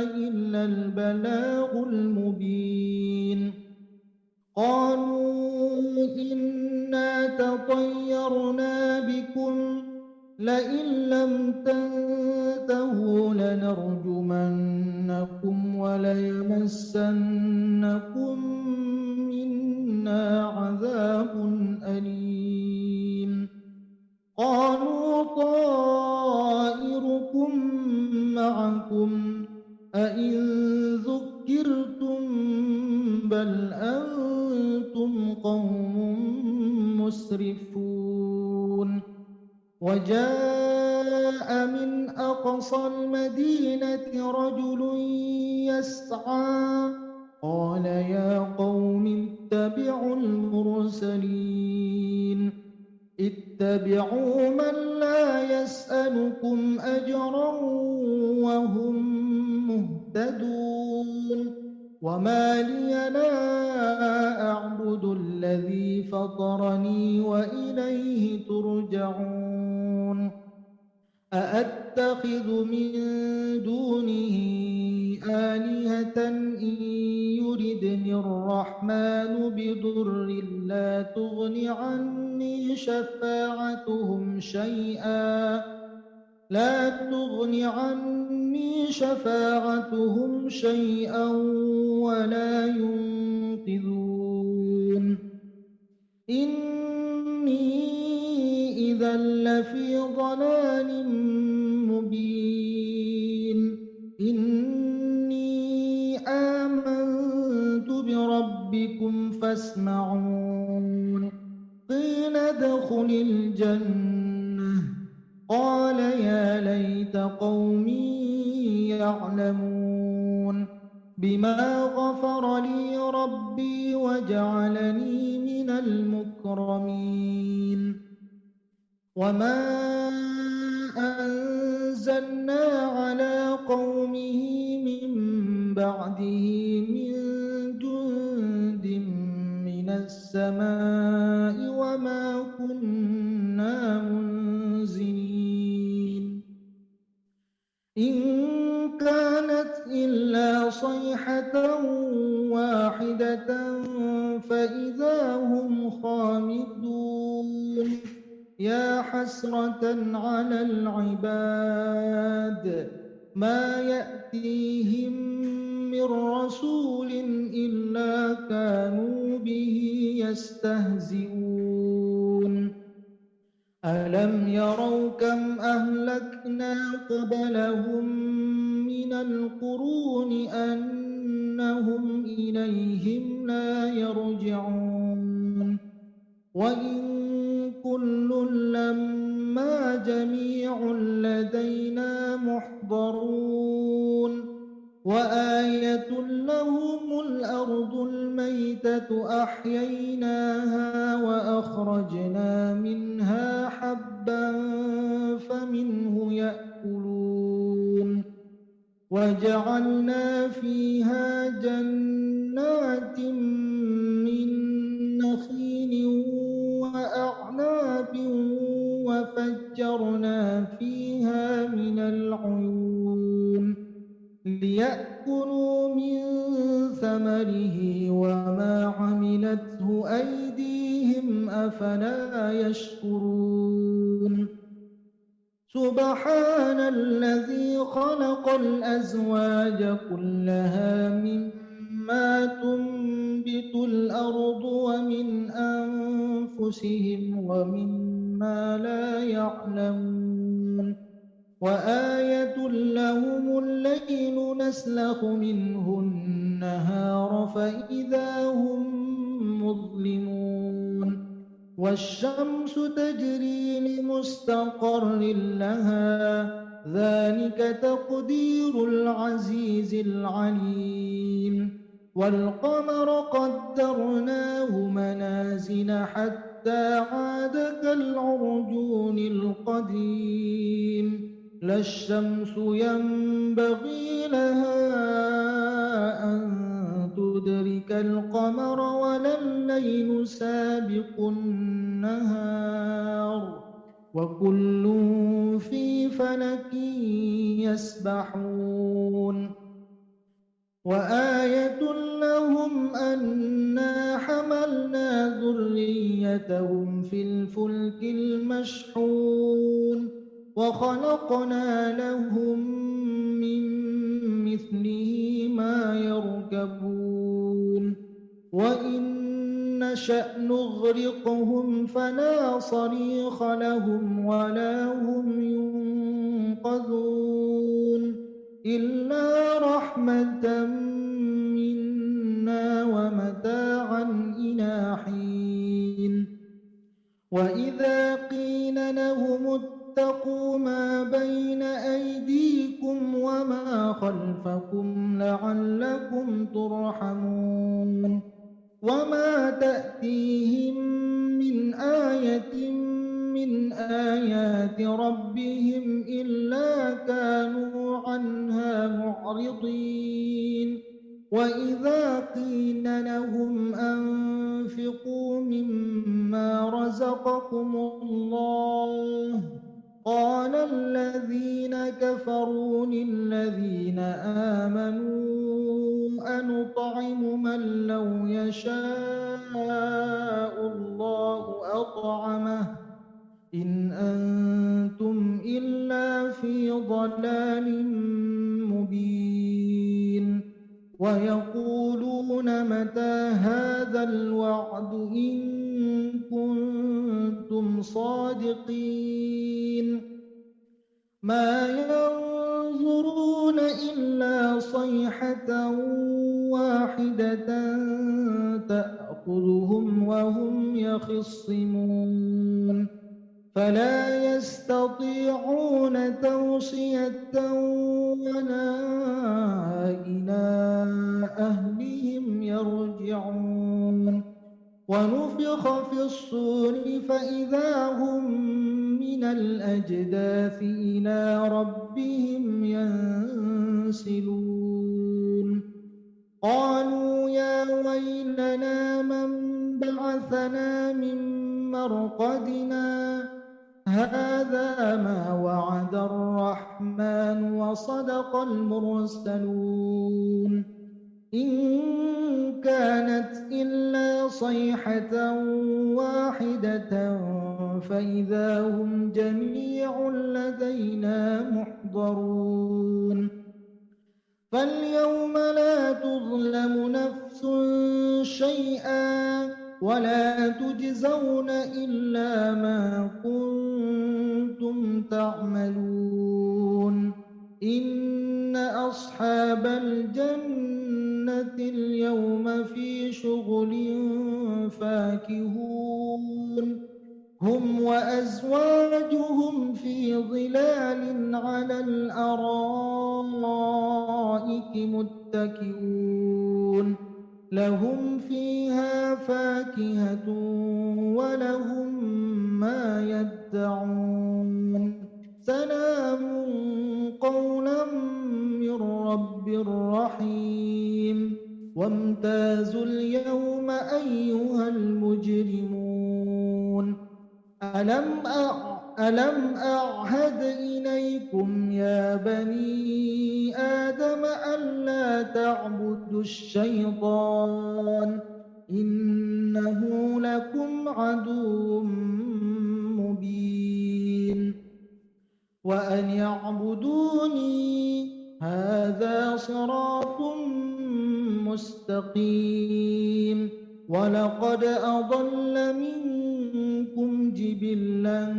إلا البلاغ المبين قالوا إنا تطيرنا بكم لئن لم تنتهوا لنرجمنكم وليمسنكم منا عذاب أليم قالوا طائركم معكم أئن ذكرتم بل أنتم قوم مسرفون وجاء من أقصى المدينة رجل يسعى قال يا قوم اتبعوا المرسلين اتبعوا من لا يسألكم أجرا وهم مهتدون وما لي لا أعبد الذي فطرني وإليه ترجعون أأتخذ من دونه آلهة إن يردني الرحمن بضر لا تغن عني شفاعتهم شيئا ولا ينقذون إني إذا لفي ضلال مبين إني آمنت بربكم فاسمعون قيل ادخل الجنة قال يا ليت قومي يعلمون بما غفر لي ربي وجعلني من المكرمين وما أنزلنا على قومه من بعده من جند من السماء وما كنا منزلين إن كانت إلا صيحة واحدة فإذا هم خامدون يا حسرة على العباد ما يأتيهم من رسول إلا كانوا به يستهزئون ألم يروا كم أهلكنا قبلهم من القرون أنهم إليهم لا يرجعون وإن كل لما جميع لدينا محضرون وآية لهم الأرض الميتة أحييناها وأخرجنا منها حبا فمنه يأكلون وجعلنا فيها جنات من نخيل وأعناب وفجرنا فيها من العيون ليأكلوا من ثمره وما عملته أيديهم أفلا يشكرون سبحان الذي خلق الأزواج كلها مما تنبت الأرض ومن أنفسهم ومما لا يعلمون وآية لهم الليل نسلخ منه النهار فإذا هم مظلمون والشمس تجري لمستقر لها ذلك تقدير العزيز العليم والقمر قدرناه منازل حتى عاد كالعرجون القديم لا الشمس ينبغي لها أن تدرك القمر ولا الليل سابق النهار وكل في فلك يسبحون وآية لهم أنا حملنا ذريتهم في الفلك المشحون وخلقنا لهم من مثله ما يركبون وإن نشأ نغرقهم فلا صريخ لهم ولا هم ينقذون إلا رحمة منا ومتاعا إلى حين وإذا قيل لهم اتقوا ما بين أيديكم وما خلفكم لعلكم ترحمون وما تأتيهم من آية من آيات ربهم إلا كانوا عنها معرضين وإذا قيل لهم أنفقوا مما رزقكم الله قال الذين كفروا للذين آمنوا أنطعم من لو يشاء الله أطعمه إن أنتم إلا في ضلال مبين ويقولون متى هذا الوعد إن كنتم صادقين ما ينظرون إلا صيحة واحدة تأخذهم وهم يخصمون فلا يستطيعون توصية ولا إلى أهلهم يرجعون ونفخ في الصور فإذا هم من الأجداث إلى ربهم ينسلون قالوا يا ويلنا من بعثنا من مرقدنا هذا ما وعد الرحمن وصدق المرسلون إن كانت إلا صيحة واحدة فإذا هم جميع لدينا محضرون فاليوم لا تظلم نفس شيئا ولا تجزون إلا ما كنتم تعملون إن أصحاب الجنة اليوم في شغل فاكهون هم وأزواجهم في ظلال على الأرائك متكئون لهم فيها فاكهة ولهم ما يدعون سلام قولا من الرب الرحيم وامتازوا اليوم أيها المجرمون ألم أعهد إليكم يا بني آدم ألا تعبدوا الشيطان إنه لكم عدو مبين وأن يعبدوني هذا صراط مستقيم ولقد أضل منكم جبلا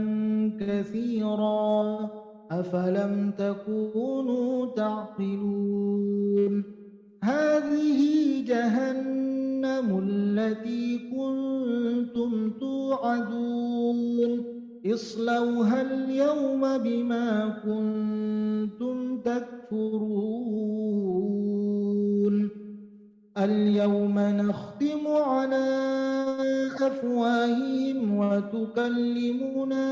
كثيرا أفلم تكونوا تعقلون هذه جهنم التي كنتم توعدون اصلوها اليوم بما كنتم تكفرون اليوم نختم على أفواههم وتكلمنا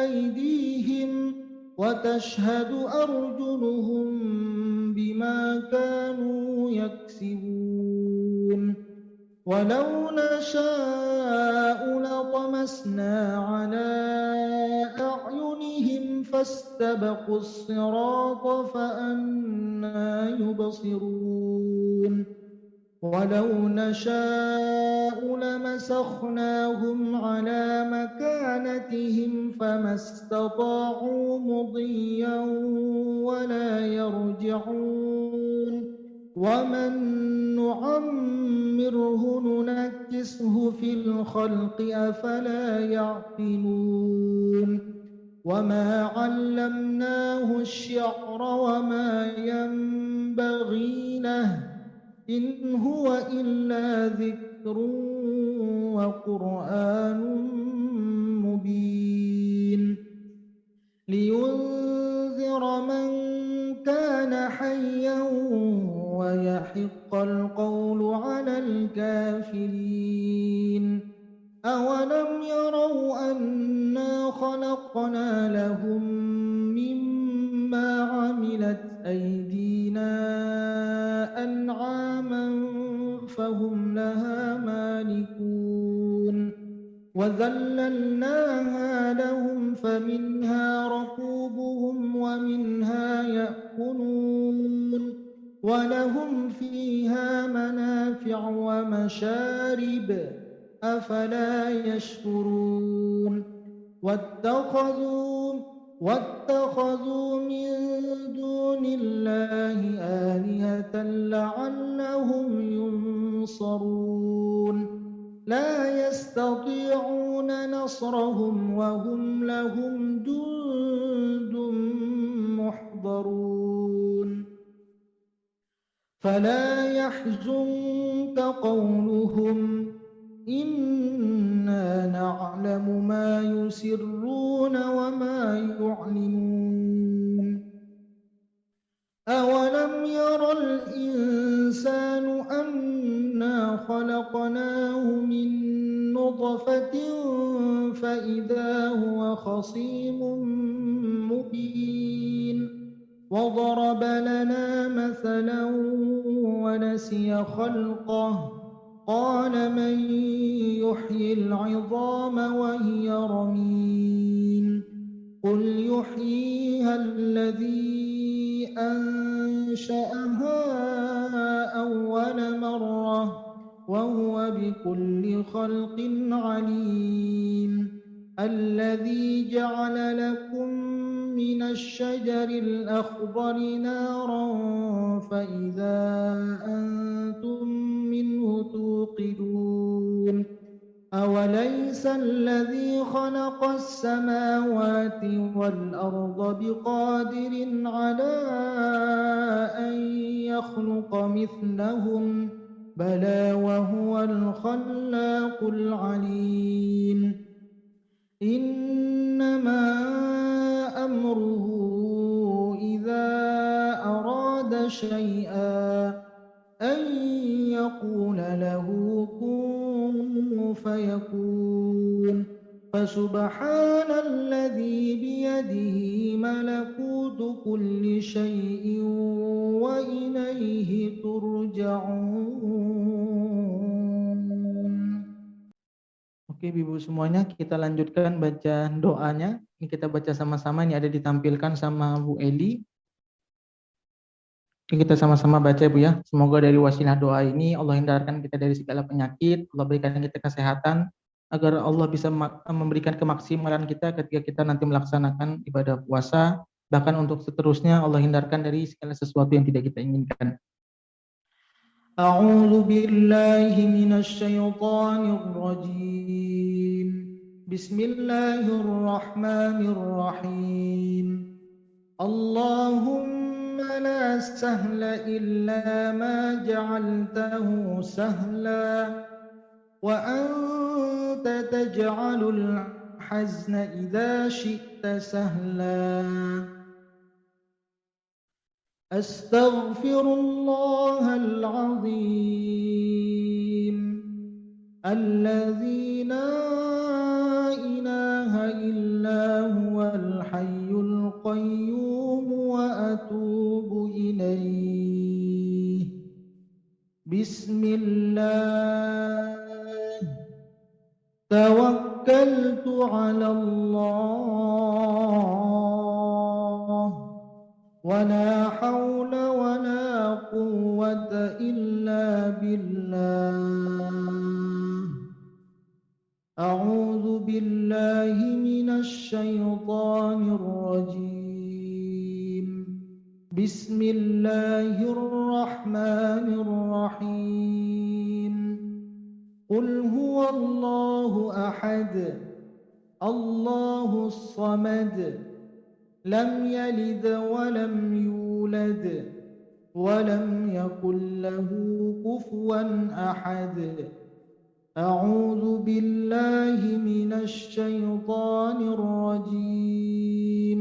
أيديهم وتشهد أرجلهم بما كانوا يكسبون ولو نشاء لطمسنا على أعينهم فاستبقوا الصراط فأنى يبصرون ولو نشاء لمسخناهم على مكانتهم فما استطاعوا مضيا ولا يرجعون ومن نعمره ننكسه في الخلق أفلا يعقلون وما علمناه الشعر وما ينبغي له إن هو إلا ذكر وقرآن مبين لينذر من كان حيا ويحق القول على الكافرين أولم يروا أنا خلقنا لهم مما عملت أيدينا أنعاما فهم لها مالكون وذللناها لهم فمنها ركوبهم ومنها يأكلون ولهم فيها منافع ومشارب أفلا يشكرون واتخذوا من دون الله آلهة لعلهم ينصرون لا يستطيعون نصرهم وهم لهم جند محضرون فلا يحزنك قولهم إنا نعلم ما يسرون وما يعلنون أولم ير الإنسان أنا خلقناه من نطفة فإذا هو خصيم مبين وضرب لنا مثلا ونسي خلقه قال من يحيي العظام وهي رميم قل يحييها الذي أنشأها أول مرة وهو بكل خلق عليم الذي جعل لكم من الشجر الأخضر نارا فإذا أنتم منه توقدون أوليس الذي خلق السماوات والأرض بقادر على أن يخلق مثلهم بلى وهو الخلاق العليم إنما أمره إذا أراد شيئا أن يقول له كن فيكون فسبحان الذي بيده ملكوت كل شيء ترجعون. Oke, Ibu semuanya, kita lanjutkan baca doanya. Ini kita baca sama-sama, ini ada ditampilkan sama Bu Eli. Oke, kita sama-sama baca, Bu ya. Semoga dari wasilah doa ini Allah hindarkan kita dari segala penyakit, Allah berikan kita kesehatan, agar Allah bisa memberikan kemaksimalan kita ketika kita nanti melaksanakan ibadah puasa, bahkan untuk seterusnya Allah hindarkan dari segala sesuatu yang tidak kita inginkan. A'udzu billahi minasy syaithanir rajim. Bismillahirrahmanirrahim. Allahumma la sahla illa ma ja'altahu sahla wa anta taj'alul hazna idza syi'ta sahla. Astaghfirullahal azim alladzi la ilaha illa huwal hayyul qayyum wa atubu ilaih. Bismillah tawakkaltu 'ala Allah wa la hawla wa la quwwata illa billah. A'udzu billahi minasy syaithanir rajim. Bismillahirrahmanirrahim. Qul huwallahu ahad, Allahus samad, lam yalid wa lam yulad wa lam yakul lahu kufuwan ahad. A'udzu billahi minasy syaithanir rajim.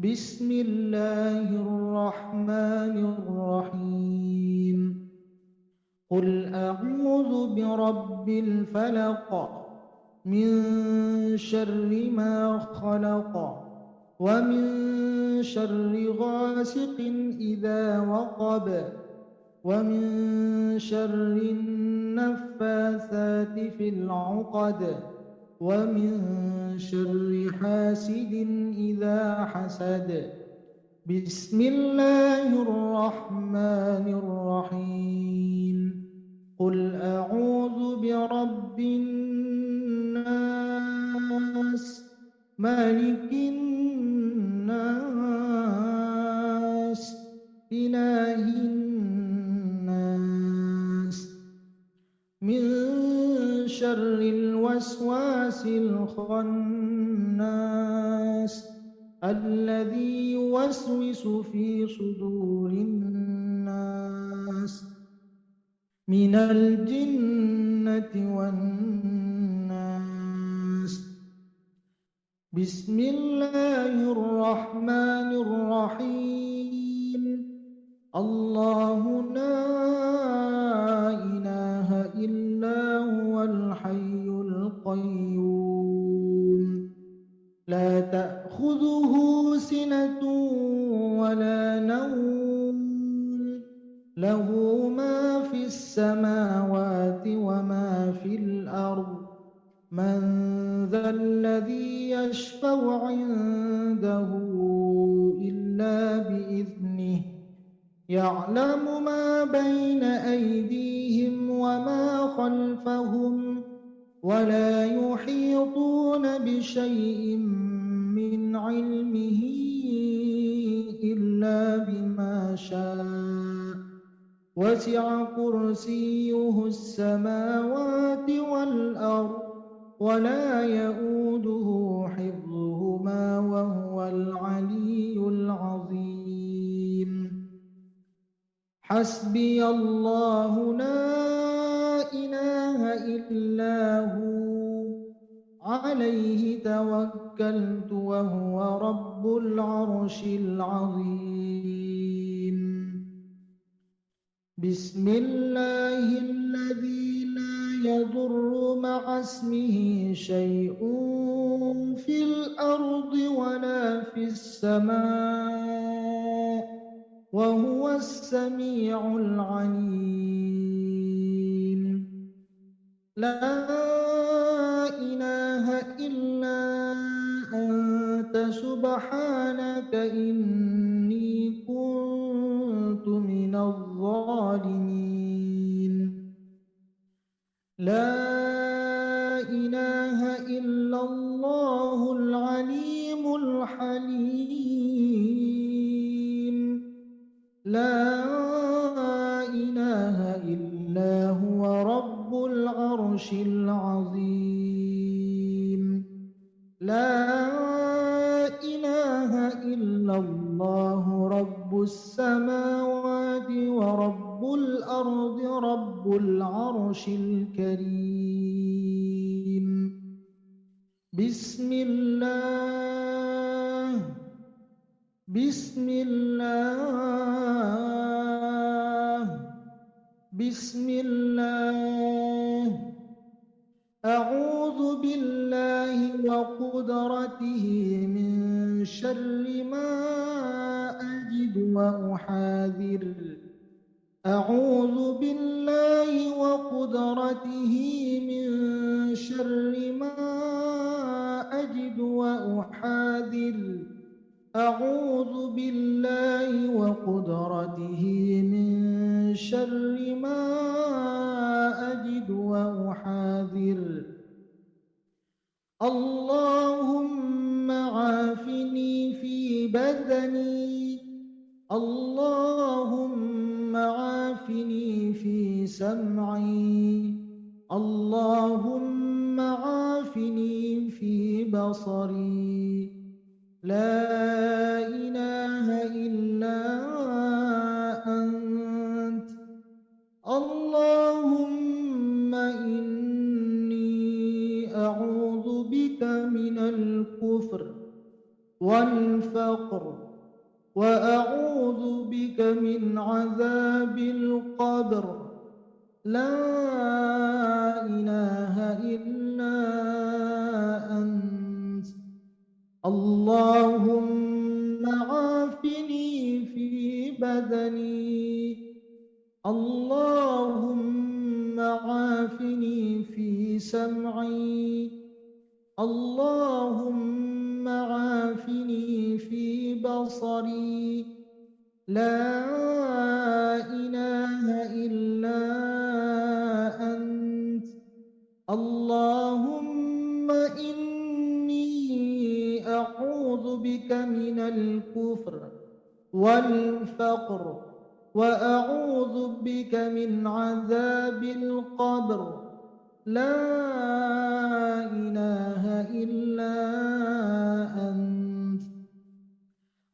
Bismillahirrahmanirrahim. Qul a'udzu birabbil falaq min syarri ma khalaq wa min syarri ghasiqin idza waqab wa min syarri naffatsati fil 'uqad wa min syarri hasidin idza hasad. Bismillahirrahmanirrahim. Qul a'udzu birabbin nas, malikin nas, ilahin nas, min syarril waswasil khannas, alladzi yuwaswisu fi sudurin nas, minal jinnati wan nas. Bismillahirrahmanirrahim. Allahu la ilaha illa huwal hayyul qayyum. La ta'khudhuhu sinatun wa la nawm. Lahu ma fis samawati wa ma fil ardh. Man dhal ladzi yashfa'u 'indahu illa bi'idhnihi. Ya'lamu ma bayna aydihim wa ma khalfahum wa la yuhituna bi syai'in min 'ilmihi illa bima syaa. Wasi'a kursiyyuhu as-samawati wal ardh wa la ya'uduhu hifdhuhuma wa huwal 'aliyyul 'azim. Hasbiyallahu la ilaha illahu alaihi tawakkaltu wa huwa rabbul 'arsyil 'azim. Bismillahilladzi la yadurru ma'a ismihi syai'un fil ardi wa la fis samaa' وهو السميع العليم. لا إله إلا أنت سبحانك إني كنت من الظالمين. لا إله إلا الله العليم الحليم. لا إله إلا هو رب العرش العظيم. لا إله إلا الله رب السماوات ورب الأرض رب العرش الكريم. بسم الله بسم الله بسم الله. أعوذ بالله وقدرته من شر ما أجد وأحاذر. أعوذ بالله وقدرته من شر ما أجد وأحاذر. أعوذ بالله وقدرته من شر ما أجد وأحاذر. اللهم عافني في بدني. اللهم عافني في سمعي. اللهم عافني في بصري. لا إله إلا أنت. اللهم إني أعوذ بك من الكفر والفقر وأعوذ بك من عذاب القبر. لا إله إلا أنت. اللهم عافني في بدني. اللهم عافني في سمعي. اللهم عافني في بصري. لا إله إلا أنت. اللهم إني أعوذ بك من الكفر والفقر وأعوذ بك من عذاب القبر. لا إله إلا أنت.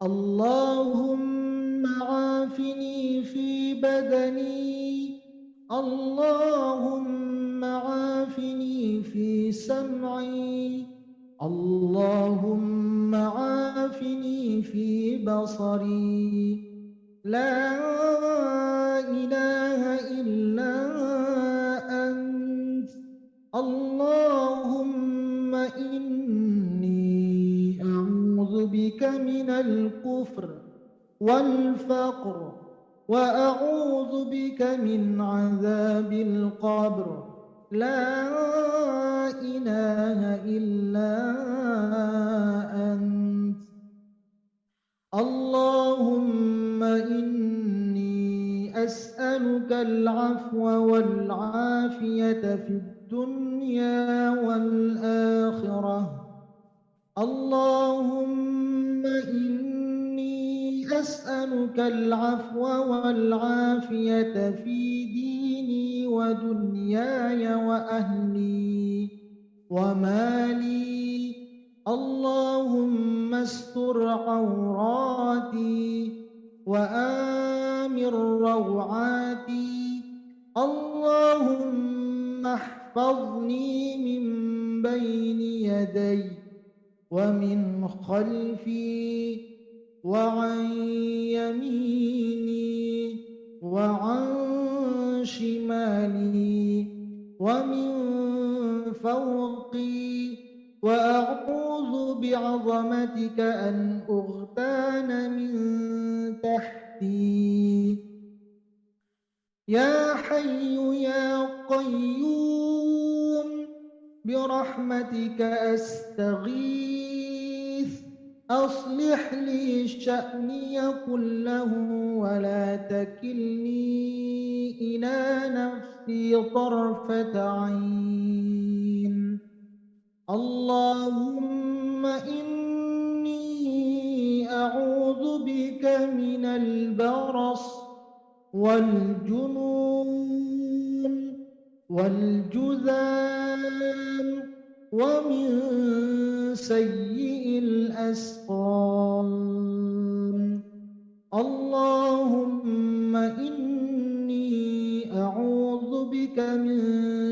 اللهم عافني في بدني. اللهم عافني في سمعي. اللهم عافني في بصري. لا إله إلا أنت. اللهم إني أعوذ بك من الكفر والفقر وأعوذ بك من عذاب القبر. لا إله إلا أنت. اللهم إني أسألك العفو والعافية في الدنيا والآخرة. اللهم إني أسألك العفو والعافية في ديني ودنياي وأهلي ومالي. اللهم استر عوراتي وآمن روعاتي. اللهم احفظني من بين يدي ومن خلفي وعن يميني وعن شمالي ومن فوقي. وأعوذ بعظمتك أن أغتال من تحتي. يا حي يا قيوم برحمتك أستغيث أصلح لي شأني كله ولا تكلني إلى نفسي طرفة عين اللهم إني أعوذ بك من البرص والجنون والجذام ومن سيء الأسقام اللهم إني أعوذ بك من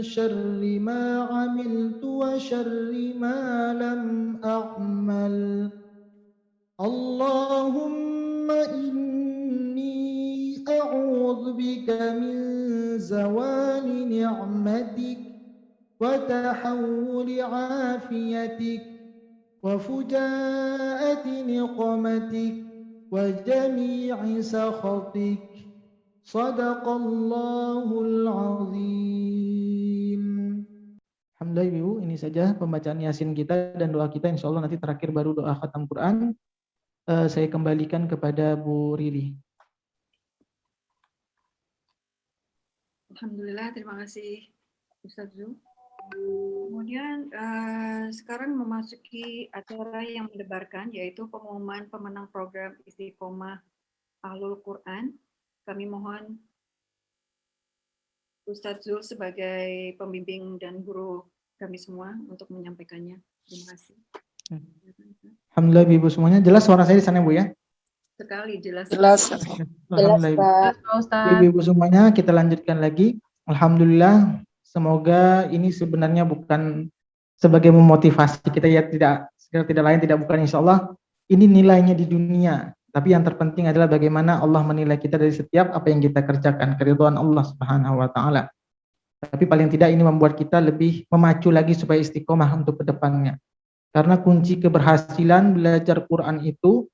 شر ما عملت وشر ما لم أعمل اللهم إني أعوذ بك من زوال نعمتك وتحول عافيتك وفجاءة نقمتك وجميع سخطك صدق الله العظيم. Alhamdulillah Ibu, ini saja pembacaan Yasin kita dan doa kita. Insya Allah nanti terakhir baru doa khatam Quran. Saya kembalikan kepada Bu Rili. Alhamdulillah, terima kasih Ustaz Zul. Kemudian sekarang memasuki acara yang mendebarkan, yaitu pengumuman pemenang program Istiqomah Ahlul Quran. Kami mohon Ustaz Zul sebagai pembimbing dan guru kami semua untuk menyampaikannya. Terima kasih. Alhamdulillah Ibu semuanya. Jelas suara saya di sana Bu ya? Sekali, jelas. Alhamdulillah Ibu semuanya, kita lanjutkan lagi. Alhamdulillah, semoga ini sebenarnya bukan sebagai memotivasi kita ya, tidak lain tidak bukan, insya Allah ini nilainya di dunia, tapi yang terpenting adalah bagaimana Allah menilai kita dari setiap apa yang kita kerjakan, keridhaan Allah Subhanahu wa taala. Tapi paling tidak ini membuat kita lebih memacu lagi supaya istiqomah untuk kedepannya. Karena kunci keberhasilan belajar Quran itu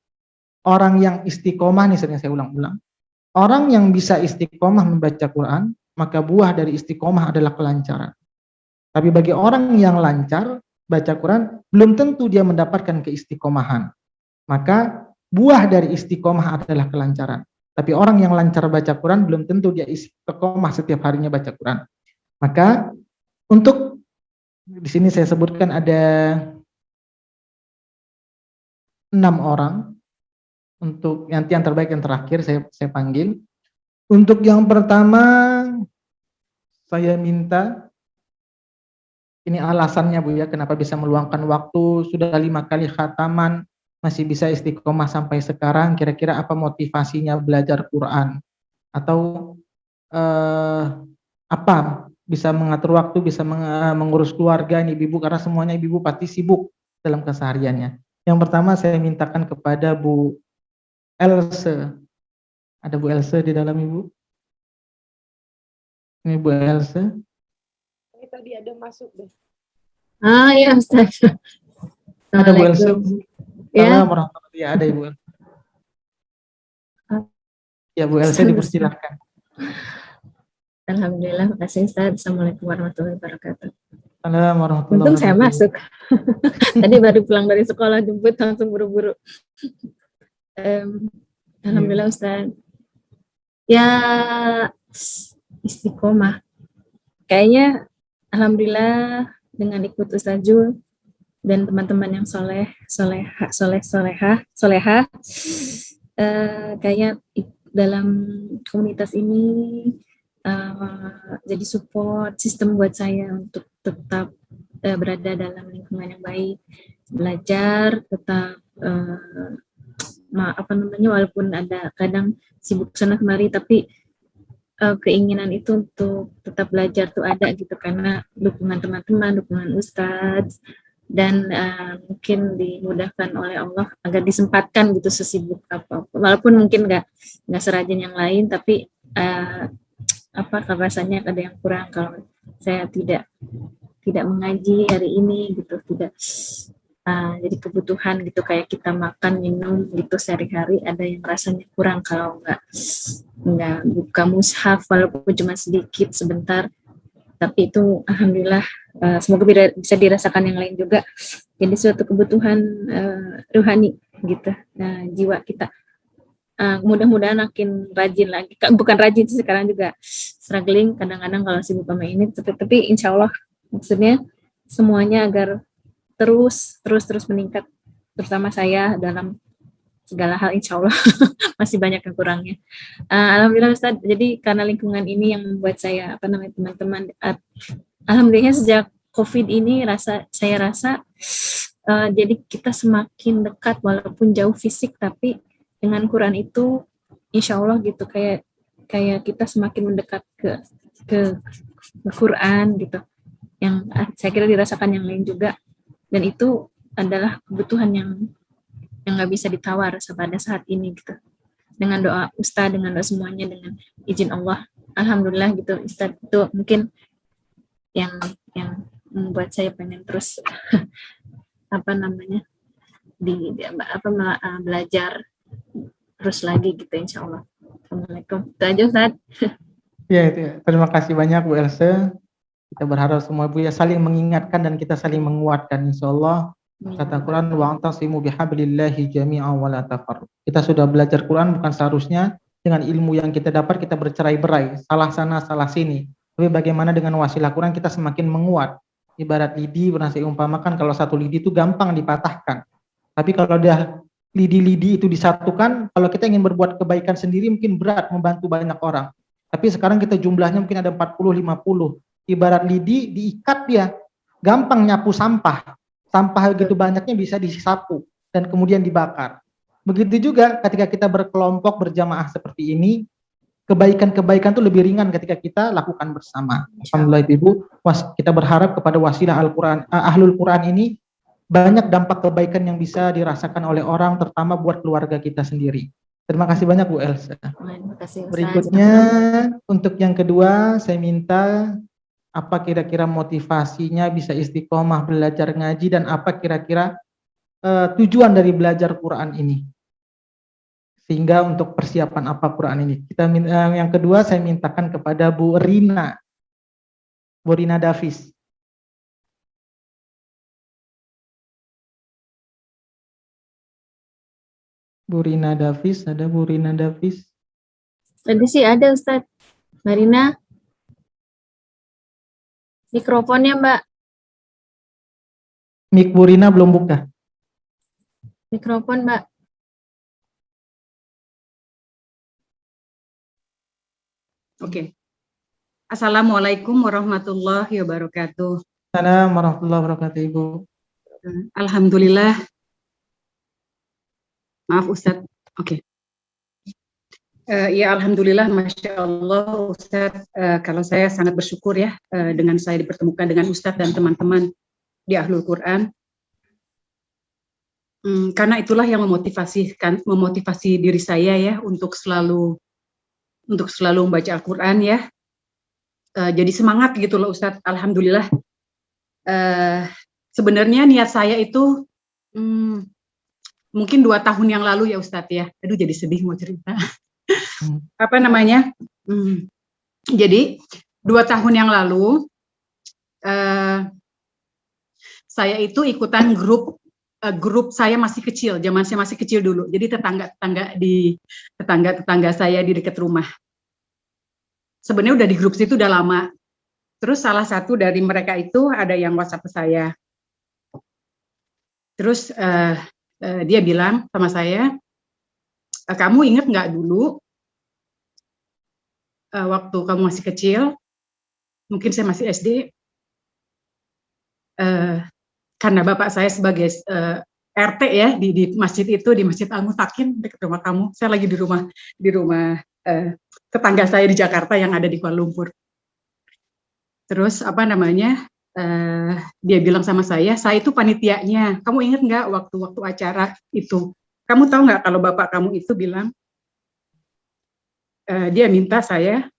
orang yang istiqomah, nih sering saya ulang-ulang, orang yang bisa istiqomah membaca Quran, maka buah dari istiqomah adalah kelancaran. Tapi bagi orang yang lancar baca Quran, belum tentu dia mendapatkan keistiqomahan. Maka buah dari istiqomah adalah kelancaran. Tapi orang yang lancar baca Quran, belum tentu dia istiqomah setiap harinya baca Quran. Maka untuk di sini saya sebutkan ada 6 orang. Untuk nanti yang terbaik yang terakhir saya panggil. Untuk yang pertama saya minta, ini alasannya Bu ya, kenapa bisa meluangkan waktu, sudah 5 kali khataman, masih bisa istiqomah sampai sekarang, kira-kira apa motivasinya belajar Quran? Atau apa, bisa mengatur waktu, bisa mengurus keluarga ini Ibu, karena semuanya Ibu pasti sibuk dalam kesehariannya. Yang pertama saya mintakan kepada Bu Else. Ada Bu Else di dalam Ibu? Ini Bu Else. Ini tadi ada masuk deh. Ah ya Ustaz. Ada Bu Else. Ya. Warahmatullahi ada Ibu. Ya Bu Else dipersilahkan. Alhamdulillah, makasih Ustaz. Assalamualaikum warahmatullahi wabarakatuh. Assalamualaikum warahmatullahi Untung saya wabarakatuh. masuk. Tadi baru pulang dari sekolah, jemput langsung buru-buru. Alhamdulillah Ustaz. Ya istiqomah. Kayaknya alhamdulillah dengan ikut Ustaz Zul dan teman-teman yang solehah, kayaknya dalam komunitas ini jadi support sistem buat saya untuk tetap berada dalam lingkungan yang baik, belajar, tetap walaupun ada kadang sibuk sana kemari, tapi keinginan itu untuk tetap belajar tuh ada gitu, karena dukungan teman-teman, dukungan Ustadz, dan mungkin dimudahkan oleh Allah agar disempatkan gitu sesibuk apa, walaupun mungkin nggak serajin yang lain, tapi rasanya ada yang kurang kalau saya tidak mengaji hari ini gitu, tidak Jadi kebutuhan gitu kayak kita makan minum gitu sehari-hari ada yang rasanya kurang kalau nggak buka mushaf walaupun cuma sedikit sebentar, tapi itu alhamdulillah semoga bisa dirasakan yang lain juga. Jadi suatu kebutuhan rohani gitu, jiwa kita. Mudah-mudahan makin rajin lagi, bukan rajin sih, sekarang juga struggling kadang-kadang kalau sibuk sama ini, tapi insya Allah maksudnya semuanya agar terus meningkat, terutama saya dalam segala hal insya Allah masih banyak yang kurangnya. Alhamdulillah Ustaz, jadi karena lingkungan ini yang membuat saya teman-teman alhamdulillah sejak COVID ini saya rasa jadi kita semakin dekat walaupun jauh fisik, tapi dengan Quran itu insya Allah gitu kayak kita semakin mendekat ke Quran gitu, yang saya kira dirasakan yang lain juga, dan itu adalah kebutuhan yang nggak bisa ditawar pada saat ini gitu. Dengan doa Ustadz, dengan doa semuanya, dengan izin Allah, alhamdulillah gitu Ustadz, itu mungkin yang membuat saya pengen terus belajar terus lagi gitu insya Allah. Assalamualaikum. Itu aja Ustaz. Ya, itu ya. Terima kasih banyak Bu Else. Kita berharap semua Bu ya saling mengingatkan dan kita saling menguatkan insya Allah. Kata Quran wa'tasimu bihablillahi jami'an wa la tafarraqu. Kita sudah belajar Quran, bukan seharusnya dengan ilmu yang kita dapat kita bercerai-berai, salah sana salah sini. Tapi bagaimana dengan wasilah Quran kita semakin menguat. Ibarat lidi, pernah saya umpamakan kalau satu lidi itu gampang dipatahkan. Tapi kalau dia lidi-lidi itu disatukan, kalau kita ingin berbuat kebaikan sendiri mungkin berat membantu banyak orang. Tapi sekarang kita jumlahnya mungkin ada 40-50. Ibarat lidi diikat dia, gampang nyapu sampah. Sampah begitu banyaknya bisa disapu dan kemudian dibakar. Begitu juga ketika kita berkelompok berjamaah seperti ini, kebaikan-kebaikan itu lebih ringan ketika kita lakukan bersama. Alhamdulillah Ibu, kita berharap kepada wasilah Al-Quran, Ahlul Quran ini banyak dampak kebaikan yang bisa dirasakan oleh orang, terutama buat keluarga kita sendiri. Terima kasih banyak Bu Elsa. Terima kasih Ustaz. Berikutnya untuk yang kedua saya minta apa kira-kira motivasinya bisa istiqomah belajar ngaji dan apa kira-kira tujuan dari belajar Quran ini, sehingga untuk persiapan apa Quran ini. Yang kedua saya mintakan kepada Bu Rina Davis. Bu Rina Davis, ada Bu Rina Davis? Tadi sih ada Ustaz. Marina. Mikrofonnya Mbak. Mik Bu Rina belum buka. Mikrofon Mbak. Oke. Assalamualaikum warahmatullahi wabarakatuh. Assalamualaikum warahmatullahi wabarakatuh Ibu. Alhamdulillah. Maaf Ustadz. Oke. Ya alhamdulillah, masya Allah Ustadz. Kalau saya sangat bersyukur ya dengan saya dipertemukan dengan Ustadz dan teman-teman di Ahlul Quran. Karena itulah yang memotivasi diri saya ya untuk selalu membaca Al-Quran ya. Jadi semangat gitu loh Ustadz. Alhamdulillah. Sebenarnya niat saya itu mungkin 2 tahun yang lalu ya Ustadz ya. Aduh jadi sedih mau cerita. Jadi 2 tahun yang lalu saya itu ikutan grup saya masih kecil, zaman saya masih kecil dulu. Jadi tetangga saya di dekat rumah. Sebenarnya udah di grup situ udah lama. Terus salah satu dari mereka itu ada yang WhatsApp ke saya. Terus dia bilang sama saya, kamu ingat nggak dulu waktu kamu masih kecil, mungkin saya masih SD, karena bapak saya sebagai RT ya di masjid itu, di Masjid Al-Mutakin dekat rumah kamu. Saya lagi di rumah tetangga saya di Jakarta yang ada di Kuala Lumpur. Terus dia bilang sama saya itu panitianya. Kamu ingat nggak waktu acara itu? Kamu tahu nggak kalau bapak kamu itu bilang dia minta saya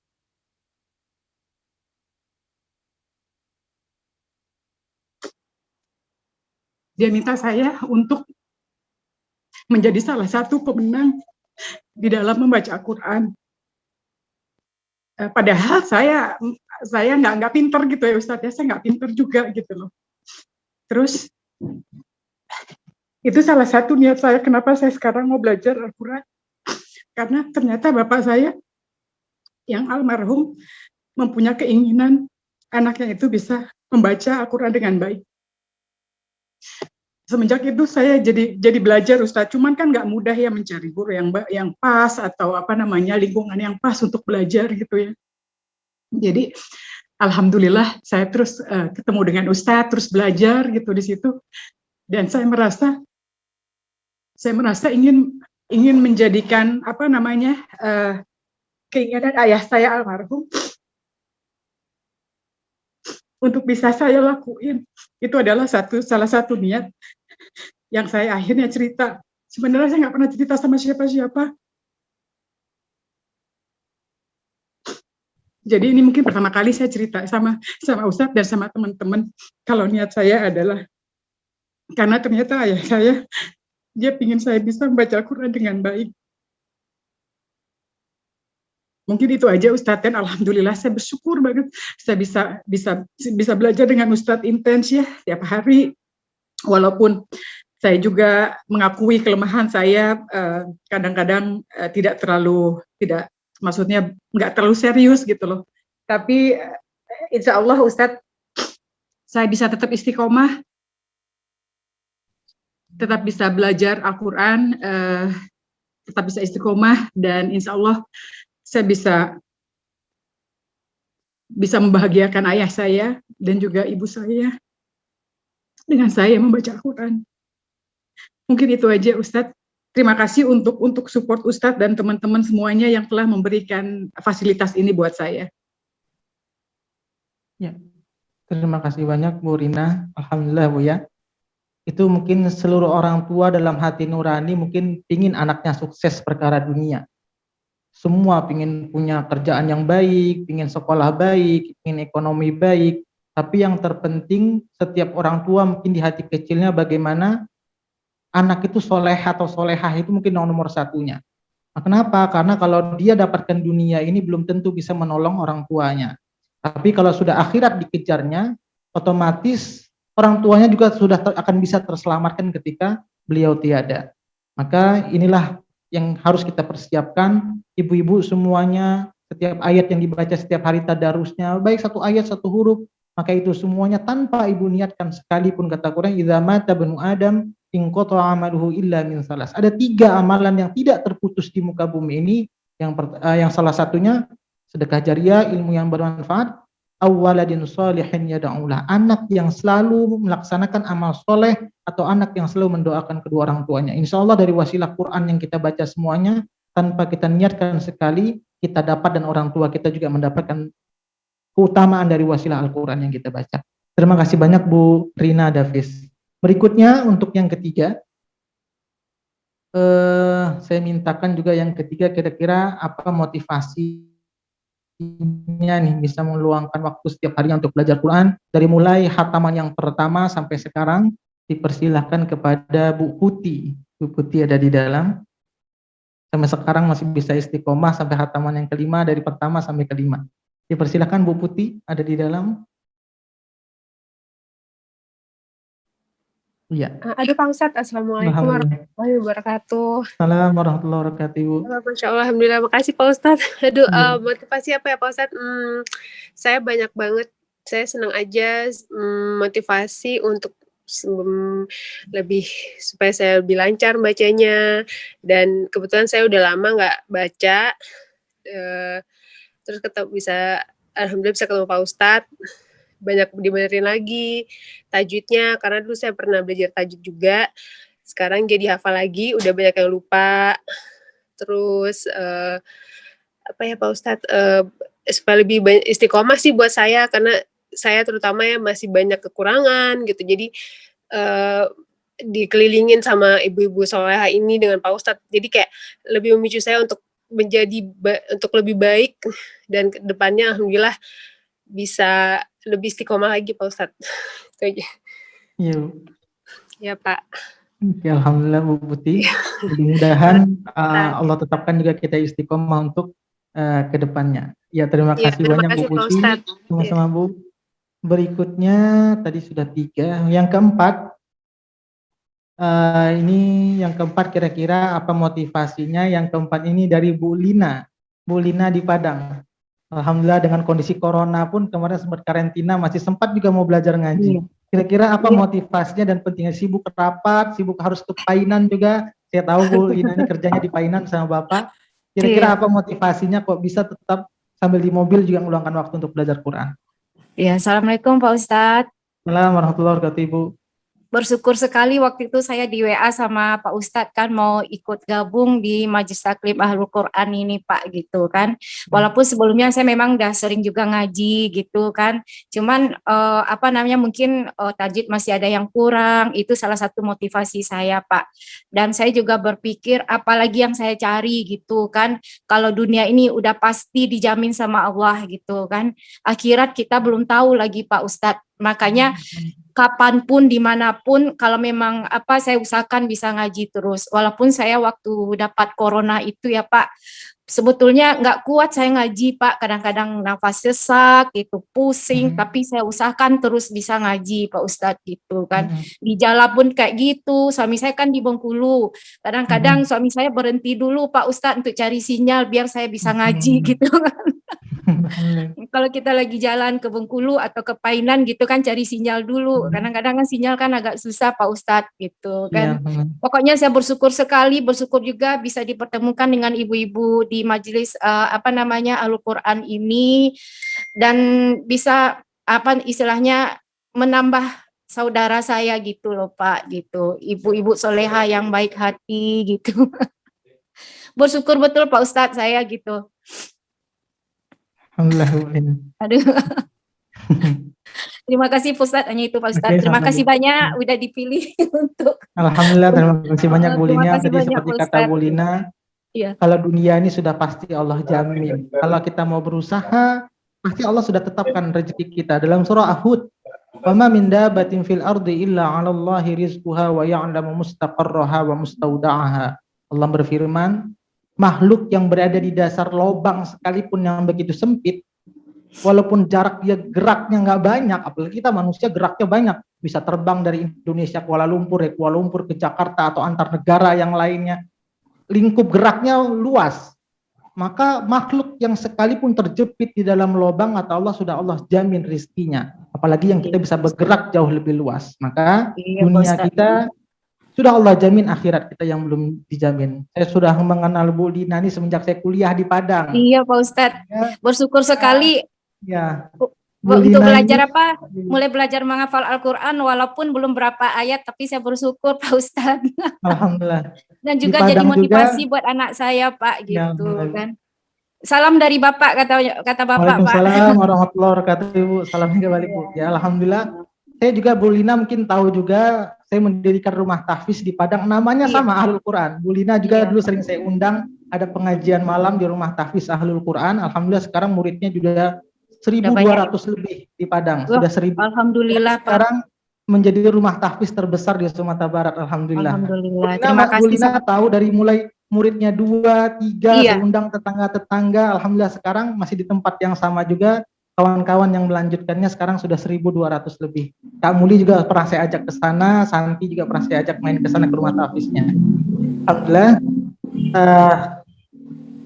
Dia minta saya untuk menjadi salah satu pemenang di dalam membaca Al-Quran. Padahal saya nggak pinter gitu ya Ustadz, ya saya nggak pinter juga gitu loh. Terus itu salah satu niat saya kenapa saya sekarang mau belajar Al-Quran. Karena ternyata bapak saya yang almarhum mempunyai keinginan anaknya itu bisa membaca Al-Quran dengan baik. Semenjak itu saya jadi belajar Ustadz, cuman kan nggak mudah ya mencari guru yang pas atau lingkungan yang pas untuk belajar gitu ya. Jadi alhamdulillah saya terus ketemu dengan Ustadz, terus belajar gitu di situ, dan saya merasa ingin menjadikan keinginan ayah saya almarhum untuk bisa saya lakuin. Itu adalah salah satu niat yang saya akhirnya cerita. Sebenarnya saya nggak pernah cerita sama siapa-siapa. Jadi ini mungkin pertama kali saya cerita sama Ustadz dan sama teman-teman kalau niat saya adalah karena ternyata ayah saya dia ingin saya bisa membaca Al-Quran dengan baik. Mungkin itu aja Ustadz, dan alhamdulillah saya bersyukur banget saya bisa belajar dengan Ustadz intens ya tiap hari. Walaupun saya juga mengakui kelemahan saya, kadang-kadang nggak terlalu serius gitu loh. Tapi insya Allah Ustadz, saya bisa tetap istiqomah, tetap bisa belajar Al-Quran, tetap bisa istiqomah, dan insya Allah saya bisa membahagiakan ayah saya dan juga ibu saya dengan saya membaca Al-Quran. Mungkin itu aja Ustadz. Terima kasih untuk support Ustadz dan teman-teman semuanya yang telah memberikan fasilitas ini buat saya. Ya, terima kasih banyak Bu Rina. Alhamdulillah Bu ya. Itu mungkin seluruh orang tua dalam hati nurani mungkin ingin anaknya sukses perkara dunia. Semua ingin punya kerjaan yang baik, ingin sekolah baik, ingin ekonomi baik. Tapi yang terpenting setiap orang tua mungkin di hati kecilnya bagaimana anak itu soleh atau solehah itu mungkin nomor satunya. Nah, kenapa? Karena kalau dia dapatkan dunia ini belum tentu bisa menolong orang tuanya. Tapi kalau sudah akhirat dikejarnya, otomatis orang tuanya juga sudah akan bisa terselamatkan ketika beliau tiada. Maka inilah yang harus kita persiapkan, ibu-ibu semuanya, setiap ayat yang dibaca setiap hari tadarusnya, baik satu ayat satu huruf, maka itu semuanya tanpa ibu niatkan sekalipun, kata Quran, idza mata banu Adam inqata'a amaluhu illa min salas. Ada 3 amalan yang tidak terputus di muka bumi ini, yang salah satunya sedekah jariah, ilmu yang bermanfaat, awwaladin sholihin yad'ulah, anak yang selalu melaksanakan amal soleh atau anak yang selalu mendoakan kedua orang tuanya. Insya Allah dari wasilah Quran yang kita baca semuanya, tanpa kita niatkan sekali, kita dapat dan orang tua kita juga mendapatkan keutamaan dari wasilah Al-Quran yang kita baca. Terima kasih banyak Bu Rina Davis. Berikutnya untuk yang ketiga, saya mintakan juga yang ketiga, kira-kira apa motivasinya nih bisa meluangkan waktu setiap harinya untuk belajar Quran, dari mulai khataman yang pertama sampai sekarang. Dipersilahkan kepada Bu Putih. Bu Putih ada di dalam. Sampai sekarang masih bisa istiqomah sampai khataman yang kelima, dari pertama sampai kelima. Dipersilahkan Bu Putih, ada di dalam. Iya. Ada Pak Ustadz. Assalamualaikum warahmatullahi wabarakatuh. Assalamualaikum warahmatullahi wabarakatuh. Masya Allah, alhamdulillah, makasih Pak Ustadz. Aduh, motivasi apa ya Pak Ustadz? Saya banyak banget. Saya senang aja motivasi untuk lebih supaya saya lebih lancar bacanya. Dan kebetulan saya udah lama nggak baca. Terus alhamdulillah bisa ketemu Pak Ustadz. Banyak dibenerin lagi tajwidnya, karena dulu saya pernah belajar tajwid juga, sekarang jadi hafal lagi, udah banyak yang lupa. Terus apa ya Pak Ustadz, supaya lebih istiqomah sih buat saya, karena saya terutama ya masih banyak kekurangan gitu, jadi dikelilingin sama ibu-ibu soleha ini dengan Pak Ustadz, jadi kayak lebih memicu saya untuk untuk lebih baik, dan kedepannya alhamdulillah bisa lebih istiqomah lagi Pak Ustadz. Itu aja. Iya. Ya Pak. Oke, alhamdulillah Bu Putih. Mudah-mudahan Allah tetapkan juga kita istiqomah untuk ke depannya. Ya, terima Ya, kasih terima banyak Bu kasih Pak Putih. Ustadz. Sama-sama Bu. Berikutnya tadi sudah 3. Yang keempat, ini yang keempat kira-kira apa motivasinya? Yang keempat ini dari Bu Lina. Bu Lina di Padang. Alhamdulillah dengan kondisi corona pun kemarin sempat karantina, masih sempat juga mau belajar ngaji. Kira-kira apa motivasinya dan pentingnya? Sibuk rapat, sibuk harus ke Painan juga. Saya tahu Bu Lina ini kerjanya di Painan sama Bapak. Kira-kira apa motivasinya kok bisa tetap sambil di mobil juga meluangkan waktu untuk belajar Quran? Ya, Assalamualaikum Pak Ustadz. Assalamualaikum warahmatullahi wabarakatuh Ibu. Bersyukur sekali waktu itu saya di WA sama Pak Ustadz kan mau ikut gabung di Majelis Taklim Ahlul Quran ini Pak gitu kan. Walaupun sebelumnya saya memang udah sering juga ngaji gitu kan. Cuman mungkin tajwid masih ada yang kurang, itu salah satu motivasi saya Pak. Dan saya juga berpikir apalagi yang saya cari gitu kan. Kalau dunia ini udah pasti dijamin sama Allah gitu kan. Akhirat kita belum tahu lagi Pak Ustadz. Makanya kapanpun dimanapun kalau memang saya usahakan bisa ngaji terus. Walaupun saya waktu dapat corona itu ya Pak, sebetulnya nggak kuat saya ngaji Pak. Kadang-kadang nafas sesak gitu, pusing. Tapi saya usahakan terus bisa ngaji Pak Ustadz gitu kan. Di jalan pun kayak gitu. Suami saya kan di Bengkulu. Kadang-kadang suami saya berhenti dulu Pak Ustadz untuk cari sinyal biar saya bisa ngaji gitu kan. Kalau kita lagi jalan ke Bengkulu atau ke Painan gitu kan cari sinyal dulu. Kadang-kadang kan sinyal kan agak susah Pak Ustadz gitu kan. Pokoknya saya bersyukur sekali, bersyukur juga bisa dipertemukan dengan ibu-ibu di majelis Ahlul Quran ini dan bisa istilahnya menambah saudara saya gitu loh Pak gitu. Ibu-ibu soleha yang baik hati gitu. Bersyukur betul Pak Ustadz saya gitu. Alhamdulillah. Aduh. Terima kasih Pak Ustadz, hanya itu Pak Ustadz. Terima kasih banyak udah dipilih untuk. Alhamdulillah, terima kasih banyak Bu Lina. Tadi banyak, seperti kata Bu Lina, kalau dunia ini sudah pasti Allah jamin. Kalau kita mau berusaha, pasti Allah sudah tetapkan rezeki kita. Dalam surah Ahud, "Wa ma min dabbatin fil ardi illa 'ala Allahi rizquha wa ya'lamu mustaqarraha wa mustawda'aha." Allah berfirman, makhluk yang berada di dasar lubang sekalipun yang begitu sempit, walaupun jarak dia geraknya nggak banyak, apalagi kita manusia geraknya banyak, bisa terbang dari Indonesia Kuala Lumpur ke Jakarta atau antar negara yang lainnya, lingkup geraknya luas. Maka makhluk yang sekalipun terjepit di dalam lubang atau Allah jamin rizkinya, apalagi yang kita bisa bergerak jauh lebih luas. Maka dunia kita sudah Allah jamin, akhirat kita yang belum dijamin. Saya sudah mengenal Bu Lina ini semenjak saya kuliah di Padang. Iya Pak Ustadz, bersyukur sekali. Ya. Untuk belajar mulai belajar menghafal Al-Quran walaupun belum berapa ayat, tapi saya bersyukur Pak Ustadz. Alhamdulillah. Dan juga jadi motivasi buat anak saya Pak gitu kan. Salam dari Bapak kata Bapak Pak. Waalaikumsalam warahmatullahi wabarakatuh Ibu. Salam kembali Bu. Ya alhamdulillah. Saya juga Bu Lina mungkin tahu juga, saya mendirikan rumah tahfiz di Padang, namanya sama Ahlul Quran. Bu Lina juga dulu sering saya undang, ada pengajian malam di rumah tahfiz Ahlul Quran. Alhamdulillah sekarang muridnya juga 1.200 lebih di Padang. Sudah 1.000. Alhamdulillah Pak. Sekarang menjadi rumah tahfiz terbesar di Sumatera Barat. Alhamdulillah. Alhamdulillah. Terima kasih. Bu Lina tahu dari mulai muridnya 2, 3, saya undang tetangga-tetangga. Alhamdulillah sekarang masih di tempat yang sama juga. Kawan-kawan yang melanjutkannya sekarang sudah 1.200 lebih. Kak Muli juga pernah saya ajak ke sana, Santi juga pernah saya ajak main ke sana ke rumah tahfiznya. Alhamdulillah.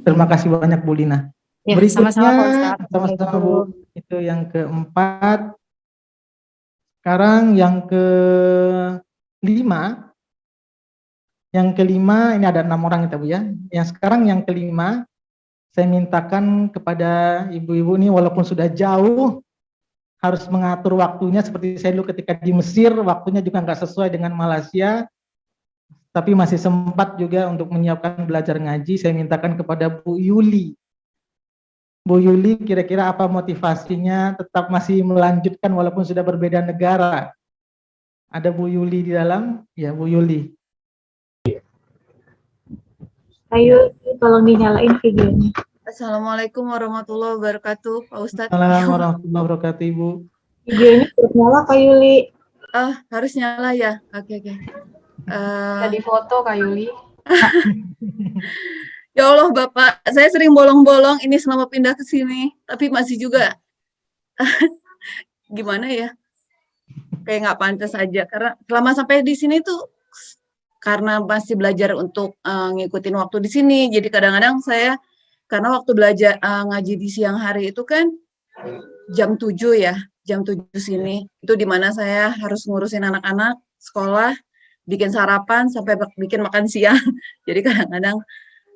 Terima kasih banyak Bu Lina. Ya, berikutnya, sama-sama Bu. Itu yang keempat. Sekarang yang kelima. Yang kelima, ini ada 6 orang kita Bu ya. Yang sekarang yang kelima, saya mintakan kepada ibu-ibu ini walaupun sudah jauh, harus mengatur waktunya seperti saya dulu ketika di Mesir, waktunya juga nggak sesuai dengan Malaysia, tapi masih sempat juga untuk menyiapkan belajar ngaji. Saya mintakan kepada Bu Yuli. Bu Yuli, kira-kira apa motivasinya tetap masih melanjutkan walaupun sudah berbeda negara? Ada Bu Yuli di dalam? Ya, Bu Yuli. Ayo, tolong dinyalain videonya. Assalamualaikum warahmatullahi wabarakatuh, Pak Ustadz. Assalamualaikum warahmatullahi wabarakatuh, Ibu. Videonya nyala Pak Yuli. Harus nyala ya. Oke. Tadi foto Kak Yuli. Ya Allah Bapak, saya sering bolong-bolong ini selama pindah ke sini, tapi masih juga gimana ya? Kayak nggak pantas aja karena selama sampai di sini tuh karena masih belajar untuk ngikutin waktu di sini. Jadi kadang-kadang saya karena waktu belajar ngaji di siang hari itu kan jam 7 ya, jam 7 sini. Itu dimana saya harus ngurusin anak-anak sekolah, bikin sarapan sampai bikin makan siang. Jadi kadang-kadang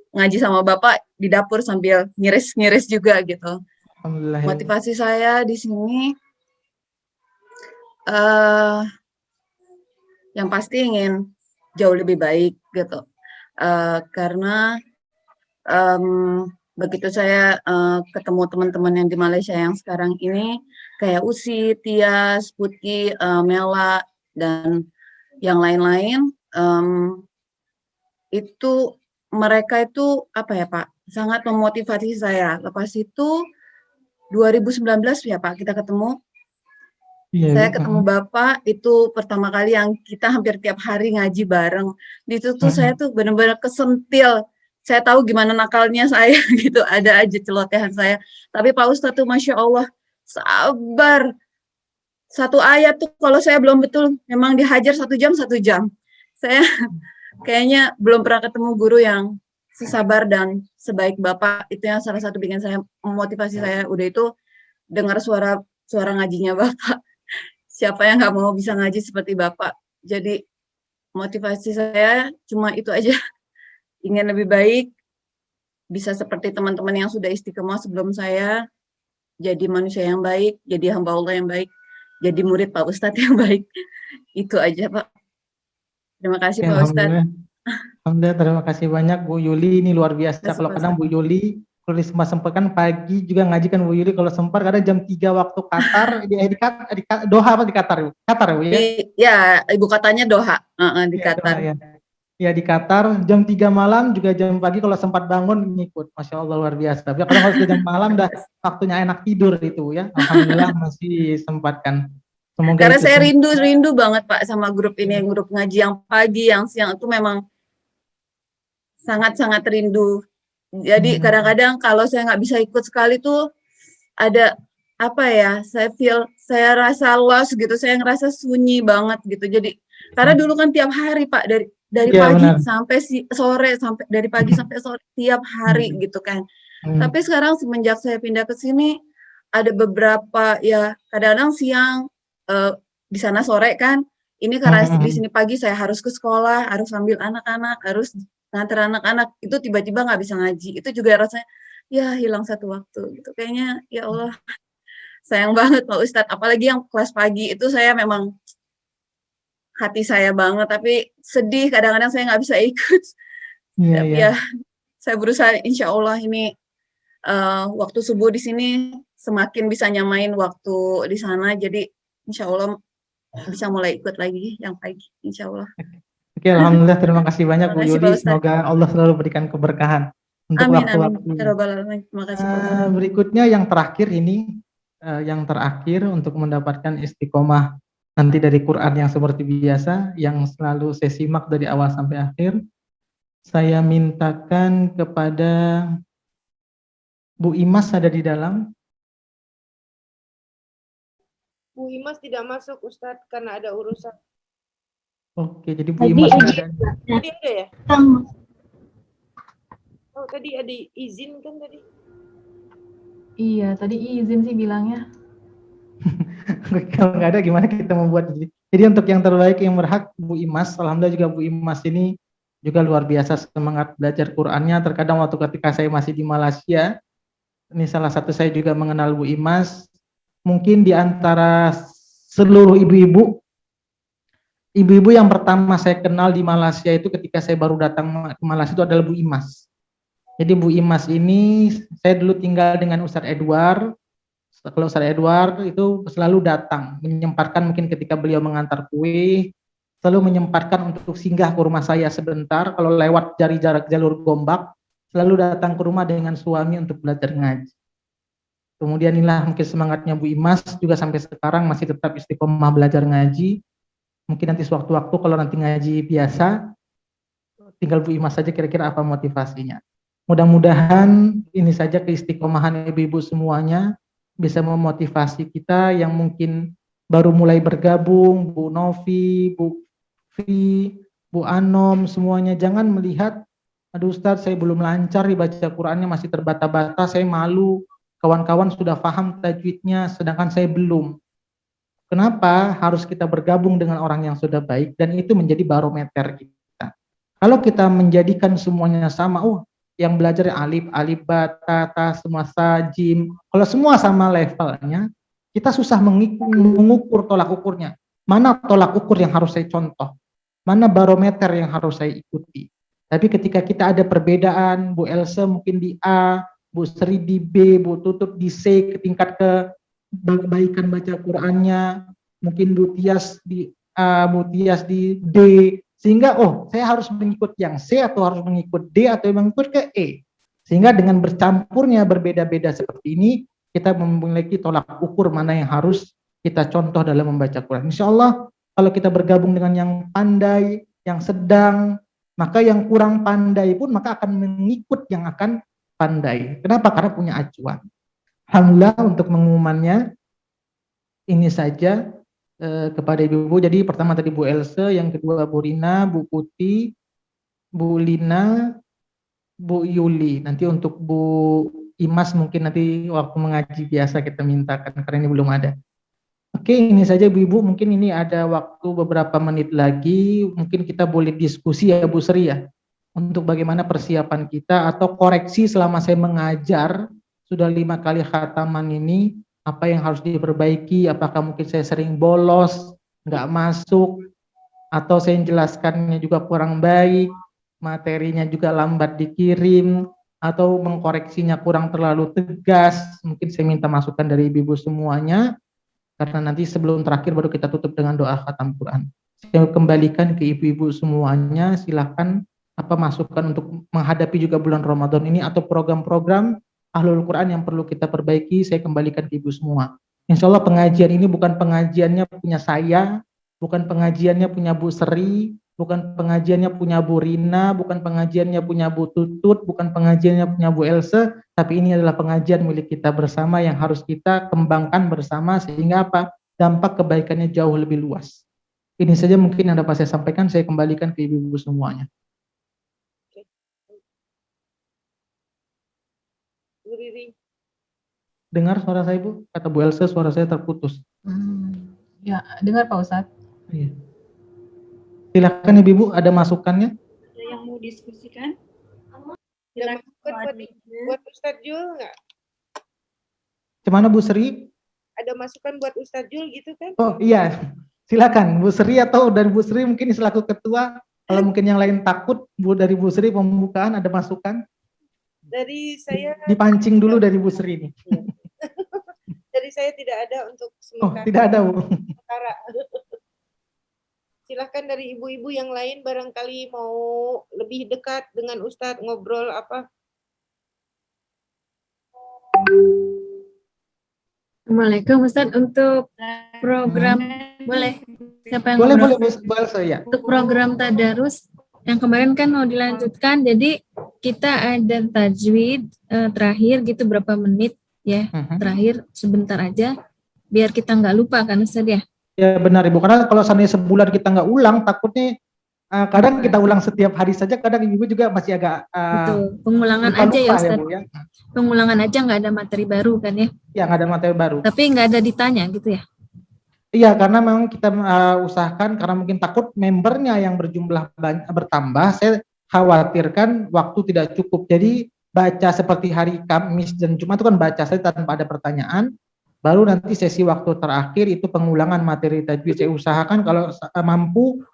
ngaji sama Bapak di dapur sambil ngiris-ngiris juga gitu. Alhamdulillah. Motivasi saya di sini yang pasti ingin jauh lebih baik gitu. Karena begitu saya ketemu teman-teman yang di Malaysia yang sekarang ini kayak Usi, Tias, Putki, Mela dan yang lain-lain itu mereka itu apa ya Pak, sangat memotivasi saya. Lepas itu 2019 ya Pak kita ketemu. Iya, Saya ketemu Bapak itu pertama kali yang kita hampir tiap hari ngaji bareng. Di situ tuh saya tuh benar-benar kesentil. Saya tahu gimana nakalnya saya gitu, ada aja celotehan saya. Tapi Pak Ustadz tuh Masya Allah sabar. Satu ayat tuh kalau saya belum betul memang dihajar 1 jam 1 jam. Saya kayaknya belum pernah ketemu guru yang sesabar dan sebaik Bapak. Itu yang salah satu bikin saya memotivasi saya. Udah itu dengar suara ngajinya Bapak. Siapa yang nggak mau bisa ngaji seperti Bapak. Jadi motivasi saya cuma itu aja. Ingin lebih baik, bisa seperti teman-teman yang sudah istiqomah sebelum saya, jadi manusia yang baik, jadi hamba Allah yang baik, jadi murid Pak Ustadz yang baik. Itu aja Pak. Terima kasih Pak Ustadz. Alhamdulillah, terima kasih banyak Bu Yuli, ini luar biasa. Kalau kadang Bu Yuli kalau sempat-sempat pagi juga ngaji kan Bu Yuli, kalau sempat kadang jam 3 waktu Qatar di Doha apa di Qatar? Qatar Bu ya? Ya, ibu katanya Doha di Qatar. Doha, ya. Ya di Qatar jam 3 malam juga jam pagi kalau sempat bangun ngikut. Masya Allah luar biasa. Tapi kalau jam malam udah waktunya enak tidur itu ya. Alhamdulillah masih sempatkan. Semoga karena saya rindu banget Pak sama grup ini, grup ngaji yang pagi, yang siang itu memang sangat-sangat rindu. Jadi kadang-kadang kalau saya nggak bisa ikut sekali tuh ada apa ya, saya rasa lost gitu, saya ngerasa sunyi banget gitu. Jadi karena dulu kan tiap hari Pak dari pagi sampai sore, sampai dari pagi sampai sore tiap hari gitu kan. Tapi sekarang semenjak saya pindah ke sini ada beberapa ya kadang-kadang siang di sana sore kan. Ini karena di sini pagi saya harus ke sekolah, harus ambil anak-anak, harus nganter anak-anak, itu tiba-tiba nggak bisa ngaji. Itu juga rasanya ya hilang satu waktu gitu. Kayaknya ya Allah sayang banget Pak Ustadz. Apalagi yang kelas pagi itu saya memang hati saya banget, tapi sedih kadang-kadang saya nggak bisa ikut. Tapi ya saya berusaha insya Allah ini waktu subuh di sini semakin bisa nyamain waktu di sana, jadi insya Allah bisa mulai ikut lagi yang pagi, insya Allah. Oke, alhamdulillah terima kasih banyak Bu Yuli. Semoga Allah selalu berikan keberkahan untuk waktu-waktu. Terima kasih Pak. Berikutnya yang terakhir ini, yang terakhir untuk mendapatkan istiqomah nanti dari Quran yang seperti biasa, yang selalu saya simak dari awal sampai akhir. Saya mintakan kepada Bu Imas ada di dalam. Bu Imas tidak masuk Ustadz karena ada urusan. Oke, jadi Bu Imas ada. Tadi ada ya? Oh, tadi ada izin kan tadi? Iya, tadi izin sih bilangnya. Kalau nggak ada gimana kita membuat ini. Jadi untuk yang terbaik yang berhak Bu Imas, alhamdulillah juga Bu Imas ini juga luar biasa semangat belajar Qur'annya. Terkadang waktu ketika saya masih di Malaysia, ini salah satu saya juga mengenal Bu Imas. Mungkin di antara seluruh ibu-ibu yang pertama saya kenal di Malaysia itu ketika saya baru datang ke Malaysia itu adalah Bu Imas. Jadi Bu Imas ini saya dulu tinggal dengan Ustadz Edward. Kalau Ustadz Edward itu selalu datang, menyempatkan mungkin ketika beliau mengantar kue, selalu menyempatkan untuk singgah ke rumah saya sebentar. Kalau lewat jalur Gombak, selalu datang ke rumah dengan suami untuk belajar ngaji. Kemudian inilah mungkin semangatnya Bu Imas juga sampai sekarang masih tetap istiqomah belajar ngaji. Mungkin nanti sewaktu-waktu kalau nanti ngaji biasa, tinggal Bu Imas saja kira-kira apa motivasinya. Mudah-mudahan ini saja keistiqomahan ibu-ibu semuanya bisa memotivasi kita yang mungkin baru mulai bergabung, Bu Novi, Bu Fi, Bu Anom, semuanya jangan melihat, aduh Ustadz saya belum lancar dibaca Qurannya, masih terbata-bata, saya malu, kawan-kawan sudah paham tajwidnya, sedangkan saya belum. Kenapa harus kita bergabung dengan orang yang sudah baik, dan itu menjadi barometer kita. Kalau kita menjadikan semuanya sama, yang belajar alif, ba, ta, semua sajim, kalau semua sama levelnya, kita susah mengukur tolak ukurnya. Mana tolak ukur yang harus saya contoh? Mana barometer yang harus saya ikuti? Tapi ketika kita ada perbedaan, Bu Elsa mungkin di A, Bu Sri di B, Bu Tutut di C, tingkat kebaikan baca Qur'annya, mungkin Bu Tias di A, Bu Tias di D, sehingga saya harus mengikut yang C atau harus mengikut D atau mengikut ke E. Sehingga dengan bercampurnya berbeda-beda seperti ini, kita memiliki tolak ukur mana yang harus kita contoh dalam membaca Quran. Insya Allah kalau kita bergabung dengan yang pandai, yang sedang, maka yang kurang pandai pun maka akan mengikut yang akan pandai. Kenapa? Karena punya acuan. Alhamdulillah untuk pengumumannya ini saja kepada ibu-ibu. Jadi pertama tadi Bu Elsa, yang kedua Bu Rina, Bu Putih, Bu Lina, Bu Yuli. Nanti untuk Bu Imas mungkin nanti waktu mengaji biasa kita mintakan karena ini belum ada. Oke, ini saja ibu-ibu, mungkin ini ada waktu beberapa menit lagi, mungkin kita boleh diskusi ya Bu Sri ya, untuk bagaimana persiapan kita atau koreksi selama saya mengajar, sudah 5 kali khataman ini, apa yang harus diperbaiki, apakah mungkin saya sering bolos, nggak masuk, atau saya jelaskannya juga kurang baik, materinya juga lambat dikirim, atau mengkoreksinya kurang terlalu tegas, mungkin saya minta masukan dari ibu-ibu semuanya, karena nanti sebelum terakhir baru kita tutup dengan doa khatam Quran. Saya kembalikan ke ibu-ibu semuanya, silakan apa masukan untuk menghadapi juga bulan Ramadan ini atau program-program Ahlul Quran yang perlu kita perbaiki, saya kembalikan ke ibu semua. Insya Allah pengajian ini bukan pengajiannya punya saya, bukan pengajiannya punya Bu Sri, bukan pengajiannya punya Bu Rina, bukan pengajiannya punya Bu Tutut, bukan pengajiannya punya Bu Elsa, tapi ini adalah pengajian milik kita bersama yang harus kita kembangkan bersama sehingga apa? Dampak kebaikannya jauh lebih luas. Ini saja mungkin yang dapat saya sampaikan, saya kembalikan ke ibu-ibu semuanya. Bu Riri. Dengar suara saya Bu? Kata Bu Elsa suara saya terputus. Ya, dengar Pak Ustadz. Iya. Silakan ibu-ibu, ada masukannya? Ada yang mau diskusikan? Ada masukan buat Ustadz Jul nggak? Gimana Bu Sri? Ada masukan buat Ustadz Jul gitu kan? Oh iya, silakan Bu Sri atau dari Bu Sri mungkin selaku ketua. Kalau mungkin yang lain takut, dari Bu Sri pembukaan ada masukan? Dari saya dipancing dulu dari Bu Sri ini. Dari saya tidak ada untuk sementara. Tidak ada Bu. Sementara. Silahkan dari ibu-ibu yang lain barangkali mau lebih dekat dengan Ustadz ngobrol apa. Assalamualaikum Ustadz, untuk program boleh siapa yang boleh ya. Untuk program tadarus yang kemarin kan mau dilanjutkan, jadi kita ada tajwid terakhir gitu berapa menit ya, terakhir sebentar aja biar kita nggak lupa kan Ustaz ya. Ya benar Ibu, karena kalau seandainya sebulan kita nggak ulang takutnya kadang kita ulang setiap hari saja, kadang Ibu juga masih agak betul, pengulangan aja ya Ustaz ya, pengulangan aja, nggak ada materi baru kan ya. Ya nggak ada materi baru, tapi nggak ada ditanya gitu ya. Iya, karena memang kita usahakan, karena mungkin takut membernya yang berjumlah bertambah, saya khawatirkan waktu tidak cukup. Jadi baca seperti hari Kamis dan Jumat itu kan baca saya tanpa ada pertanyaan, baru nanti sesi waktu terakhir itu pengulangan materi tajwid. Saya usahakan kalau mampu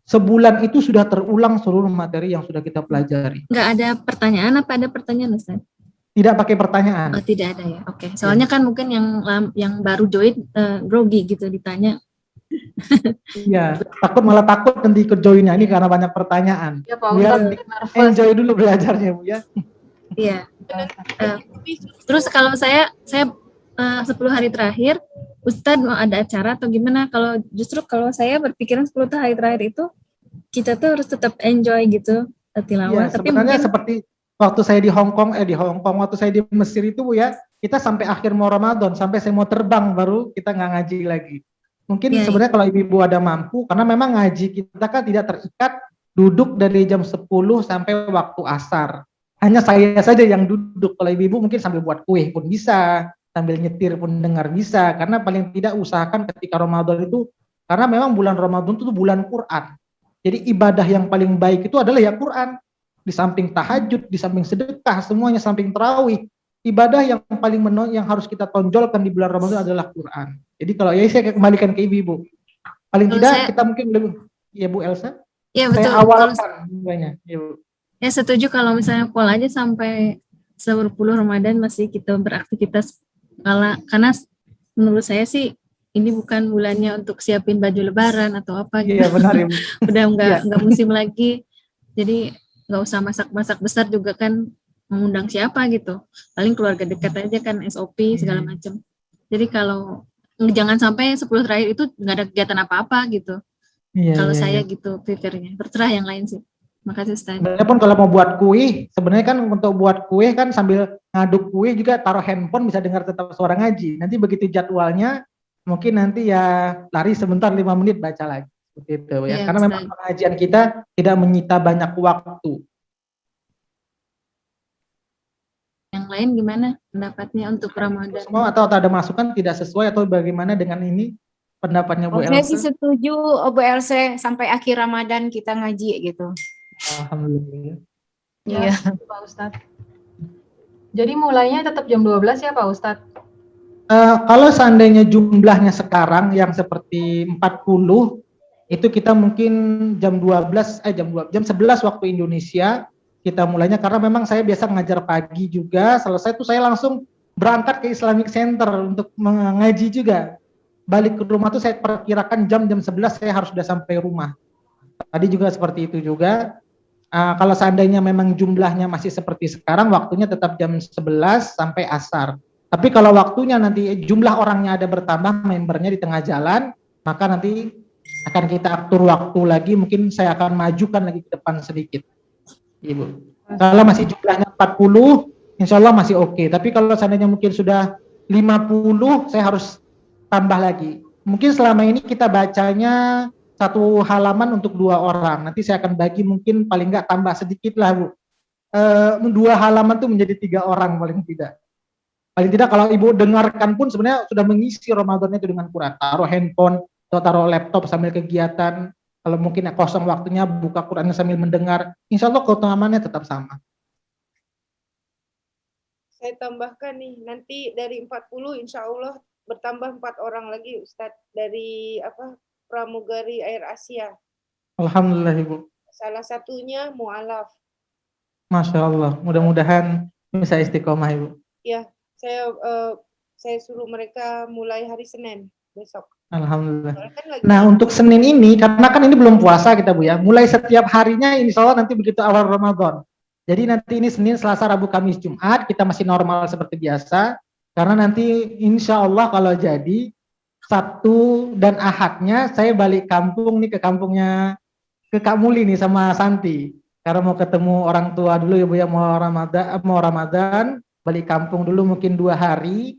sebulan itu sudah terulang seluruh materi yang sudah kita pelajari. Nggak ada pertanyaan, apa ada pertanyaan Ustaz? Tidak pakai pertanyaan. Oh, tidak ada ya. Oke. Soalnya kan mungkin yang baru join grogi gitu ditanya. Iya, malah takut nanti ikut joinnya ini karena banyak pertanyaan. Ya, Pak Ustadz, enjoy dulu belajarnya Bu ya. Iya. Terus kalau saya 10 hari terakhir Ustadz mau ada acara atau gimana? Kalau saya berpikiran 10 hari terakhir itu kita tuh harus tetap enjoy gitu tilawah, Iya, tapi sebenarnya mungkin seperti waktu saya di Hong Kong, waktu saya di Mesir itu Bu ya, kita sampai akhir mau Ramadan, sampai saya mau terbang baru kita nggak ngaji lagi. Mungkin ya sebenarnya kalau ibu-ibu ada mampu, karena memang ngaji kita kan tidak terikat duduk dari jam 10 sampai waktu asar. Hanya saya saja yang duduk, kalau ibu-ibu mungkin sambil buat kue pun bisa, sambil nyetir pun dengar bisa, karena paling tidak usahakan ketika Ramadan itu, karena memang bulan Ramadan itu bulan Quran. Jadi ibadah yang paling baik itu adalah ya Quran. Di samping tahajud, di samping sedekah, semuanya samping tarawih. Ibadah yang paling yang harus kita tonjolkan di bulan Ramadan adalah Quran. Jadi kalau ya saya kembalikan ke ibu-ibu. Paling kalau tidak saya kita mungkin lebih, ya Bu Elsa, ya saya betul. Kalau awalkan semuanya. Ya, Bu. ya setuju kalau misalnya pola aja sampai 10 Ramadan masih kita beraktivitas karena menurut saya sih ini bukan bulannya untuk siapin baju lebaran atau apa gitu. Iya benar Ibu. Udah Iya. nggak musim lagi. Jadi nggak usah masak-masak besar juga kan, mengundang siapa gitu. Paling keluarga dekat aja kan, SOP segala macam. Jadi kalau jangan sampai 10 terakhir itu nggak ada kegiatan apa-apa gitu. Iya, Kalau iya, saya iya. gitu prefernya. Terserah yang lain sih. Makasih Ustaz. Sebenarnya pun kalau mau buat kue, sebenarnya kan untuk buat kue kan sambil ngaduk kue juga taruh handphone bisa dengar tetap suara ngaji. Nanti begitu jadwalnya, mungkin nanti ya lari sebentar 5 menit baca lagi. Seperti itu ya. Iya, Karena memang Ustaz. pengajian kita tidak menyita banyak waktu. Yang lain gimana pendapatnya untuk Ramadan? Semua atau ada masukan tidak sesuai atau bagaimana dengan ini pendapatnya Bu Saya sih Elsa? setuju Bu Elsa sampai akhir Ramadan kita ngaji gitu. Alhamdulillah. Ya, Iya. setuju, Pak Ustadz. Jadi mulainya tetap jam 12 ya Pak Ustadz? Kalau seandainya jumlahnya sekarang yang seperti 40, itu kita mungkin jam 11 waktu Indonesia kita mulainya, karena memang saya biasa ngajar pagi juga, selesai itu saya langsung berangkat ke Islamic Center untuk mengaji juga. Balik ke rumah tuh saya perkirakan jam 11 saya harus sudah sampai rumah. Tadi juga seperti itu juga. Kalau seandainya memang jumlahnya masih seperti sekarang, waktunya tetap jam 11 sampai asar. Tapi kalau waktunya nanti jumlah orangnya ada bertambah, membernya di tengah jalan, maka nanti akan kita atur waktu lagi, mungkin saya akan majukan lagi ke depan sedikit. Ibu. Kalau masih jumlahnya 40, insya Allah masih oke. Tapi kalau seandainya mungkin sudah 50, saya harus tambah lagi. Mungkin selama ini kita bacanya satu halaman untuk 2 orang. Nanti saya akan bagi mungkin paling nggak tambah sedikit lah Bu. 2 halaman tuh menjadi 3 orang paling tidak. Paling tidak kalau ibu dengarkan pun sebenarnya sudah mengisi Ramadannya itu dengan Quran. Taruh handphone atau taruh laptop sambil kegiatan. Kalau mungkin kosong waktunya buka Qurannya sambil mendengar. Insya Allah keutamaannya tetap sama. Saya tambahkan nih, nanti dari 40 insya Allah bertambah 4 orang lagi Ustadz dari pramugari Air Asia. Alhamdulillah Ibu. Salah satunya mu'alaf. Masya Allah. Mudah-mudahan bisa istiqomah Ibu. Ya, saya suruh mereka mulai hari Senin besok. Alhamdulillah. Kan lagi Nah untuk Senin ini, karena kan ini belum puasa kita Bu ya, mulai setiap harinya insya Allah nanti begitu awal Ramadan. Jadi nanti ini Senin, Selasa, Rabu, Kamis, Jumat, kita masih normal seperti biasa. Karena nanti insya Allah kalau jadi, Sabtu dan Ahadnya saya balik kampung nih, ke kampungnya, ke Kak Muli nih sama Santi. Karena mau ketemu orang tua dulu ya Bu ya, mau Ramadan, balik kampung dulu mungkin 2 hari,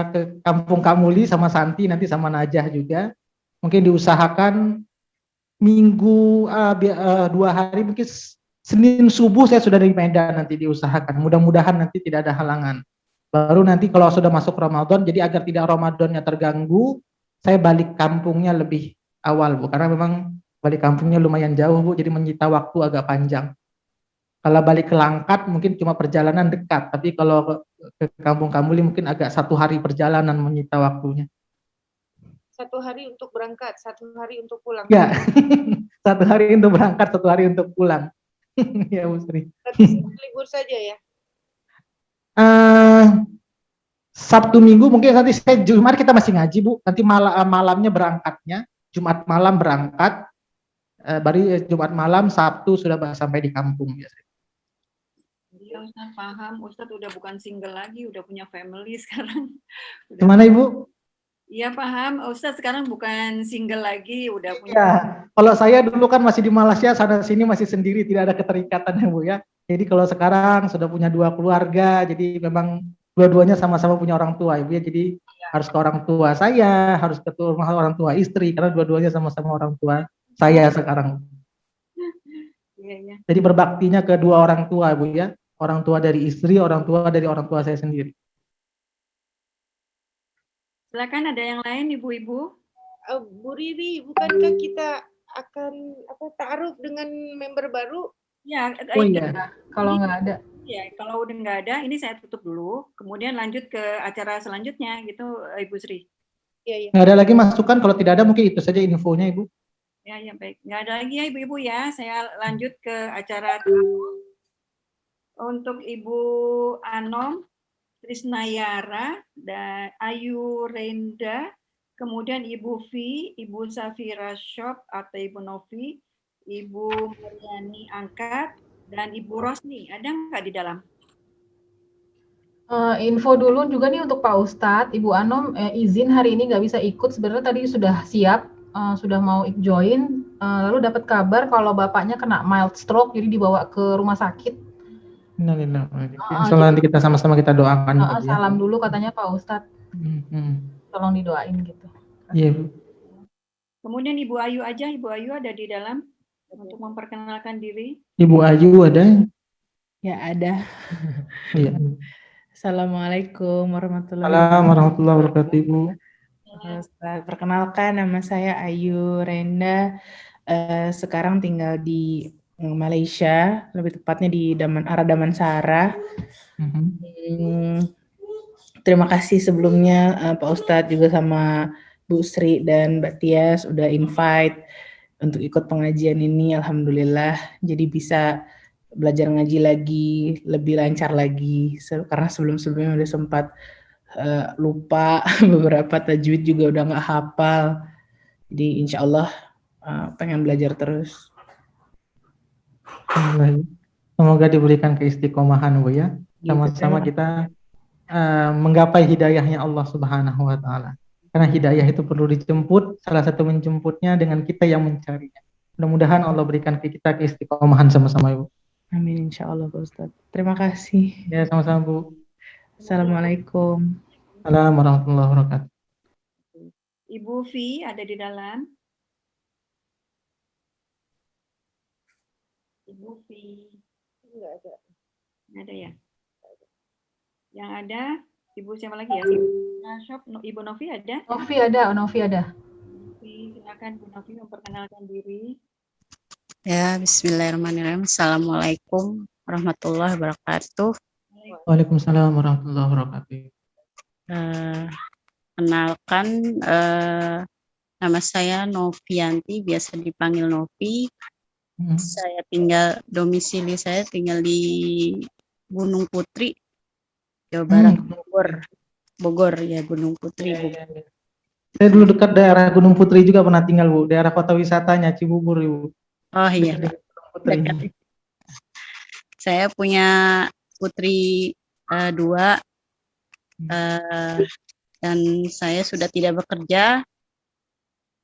ke kampung Kak Muli sama Santi, nanti sama Najah juga. Mungkin diusahakan minggu 2 hari, mungkin Senin subuh saya sudah di Medan, nanti diusahakan. Mudah-mudahan nanti tidak ada halangan. Baru nanti kalau sudah masuk Ramadan, jadi agar tidak Ramadannya terganggu, saya balik kampungnya lebih awal Bu, karena memang balik kampungnya lumayan jauh Bu, jadi menyita waktu agak panjang. Kalau balik ke Langkat mungkin cuma perjalanan dekat, tapi kalau ke kampung Kamuli mungkin agak 1 hari perjalanan menyita waktunya. 1 hari untuk berangkat, 1 hari untuk pulang. Ya, 1 hari untuk berangkat, 1 hari untuk pulang. Ya Bu Sri. Tapi libur saja ya? Sabtu Minggu mungkin nanti saya Jumat kita masih ngaji Bu, nanti malamnya berangkatnya, Jumat malam berangkat, baru Jumat malam, Sabtu sudah sampai di kampung biasanya. Iya Ustaz paham, Ustaz udah bukan single lagi, udah punya family sekarang. Gimana Ibu? Iya paham, Ustadz sekarang bukan single lagi, udah punya. Ya, kalau saya dulu kan masih di Malaysia, sana sini masih sendiri, tidak ada keterikatan ya Bu ya. Jadi kalau sekarang sudah punya 2 keluarga, jadi memang dua-duanya sama-sama punya orang tua Ibu ya. Jadi harus ke orang tua saya, harus ke rumah orang tua istri, karena dua-duanya sama-sama orang tua saya sekarang. Iya, iya. Jadi berbaktinya ke dua orang tua Bu ya. Orang tua dari istri, orang tua dari orang tua saya sendiri. Silakan ada yang lain ibu-ibu. Bu Riri, bukankah kita akan ta'aruf dengan member baru? Ya, Oh iya. Kalau nggak ada. Ya, kalau udah nggak ada, ini saya tutup dulu. Kemudian lanjut ke acara selanjutnya, gitu, Ibu Sri. Iya, iya. Nggak ada lagi masukan, kalau tidak ada mungkin itu saja infonya Ibu. Ya, ya baik. Nggak ada lagi ya ibu-ibu ya. Saya lanjut ke acara untuk Ibu Anom, Trisnayara, dan Ayu Renda, kemudian Ibu Vi, Ibu Safira Shop atau Ibu Novi, Ibu Mariani Angkat, dan Ibu Rosni. Ada nggak di dalam? Info dulu juga nih untuk Pak Ustadz, Ibu Anom izin hari ini nggak bisa ikut. Sebenarnya tadi sudah siap, sudah mau join, lalu dapat kabar kalau bapaknya kena mild stroke, jadi dibawa ke rumah sakit. Insyaallah nanti kita sama-sama kita doakan. Salam dulu katanya Pak Ustadz. Tolong didoain gitu. Iya Bu. Kemudian Ibu Ayu aja, Ibu Ayu ada di dalam untuk memperkenalkan diri. Ibu Ayu ada? Ya ada. Iya. Assalamualaikum warahmatullahi wabarakatuh Ibu. Ustaz, perkenalkan nama saya Ayu Renda. Sekarang tinggal di Malaysia, lebih tepatnya di arah Damansara. Terima kasih sebelumnya Pak Ustadz juga sama Bu Sri dan Mbak Tias udah invite untuk ikut pengajian ini. Alhamdulillah jadi bisa belajar ngaji lagi, lebih lancar lagi, karena sebelum-sebelumnya udah sempat lupa, beberapa tajwid juga udah nggak hafal, jadi insya Allah pengen belajar terus. Semoga diberikan keistiqomahan Bu ya, sama-sama kita menggapai hidayahnya Allah Subhanahu wa Ta'ala, karena hidayah itu perlu dijemput, salah satu menjemputnya dengan kita yang mencarinya. Mudah-mudahan Allah berikan ke kita keistiqomahan sama-sama Ibu. Amin insya Allah Pak Ustadz. Terima kasih. Ya sama-sama Bu. Assalamualaikum. Assalamualaikum warahmatullahi wabarakatuh. Ibu Vi ada di dalam. Ibu Vi. Nggak ada. Nggak ada ya? Yang ada Ibu siapa lagi ya? Ibu Novi ada? Novi ada, Novi ada. Novi, silakan Bu Novi memperkenalkan diri. Ya, bismillahirrahmanirrahim. Assalamualaikum warahmatullahi wabarakatuh. Waalaikumsalam warahmatullahi wabarakatuh. Kenalkan, nama saya Novianti, biasa dipanggil Novi. Saya domisili saya tinggal di Gunung Putri, Jawa Barat, Bogor ya, Gunung Putri. Saya dulu dekat daerah Gunung Putri juga pernah tinggal Bu, daerah kota wisatanya Cibubur Ibu. Oh iya, dekat. Saya punya putri 2, dan saya sudah tidak bekerja,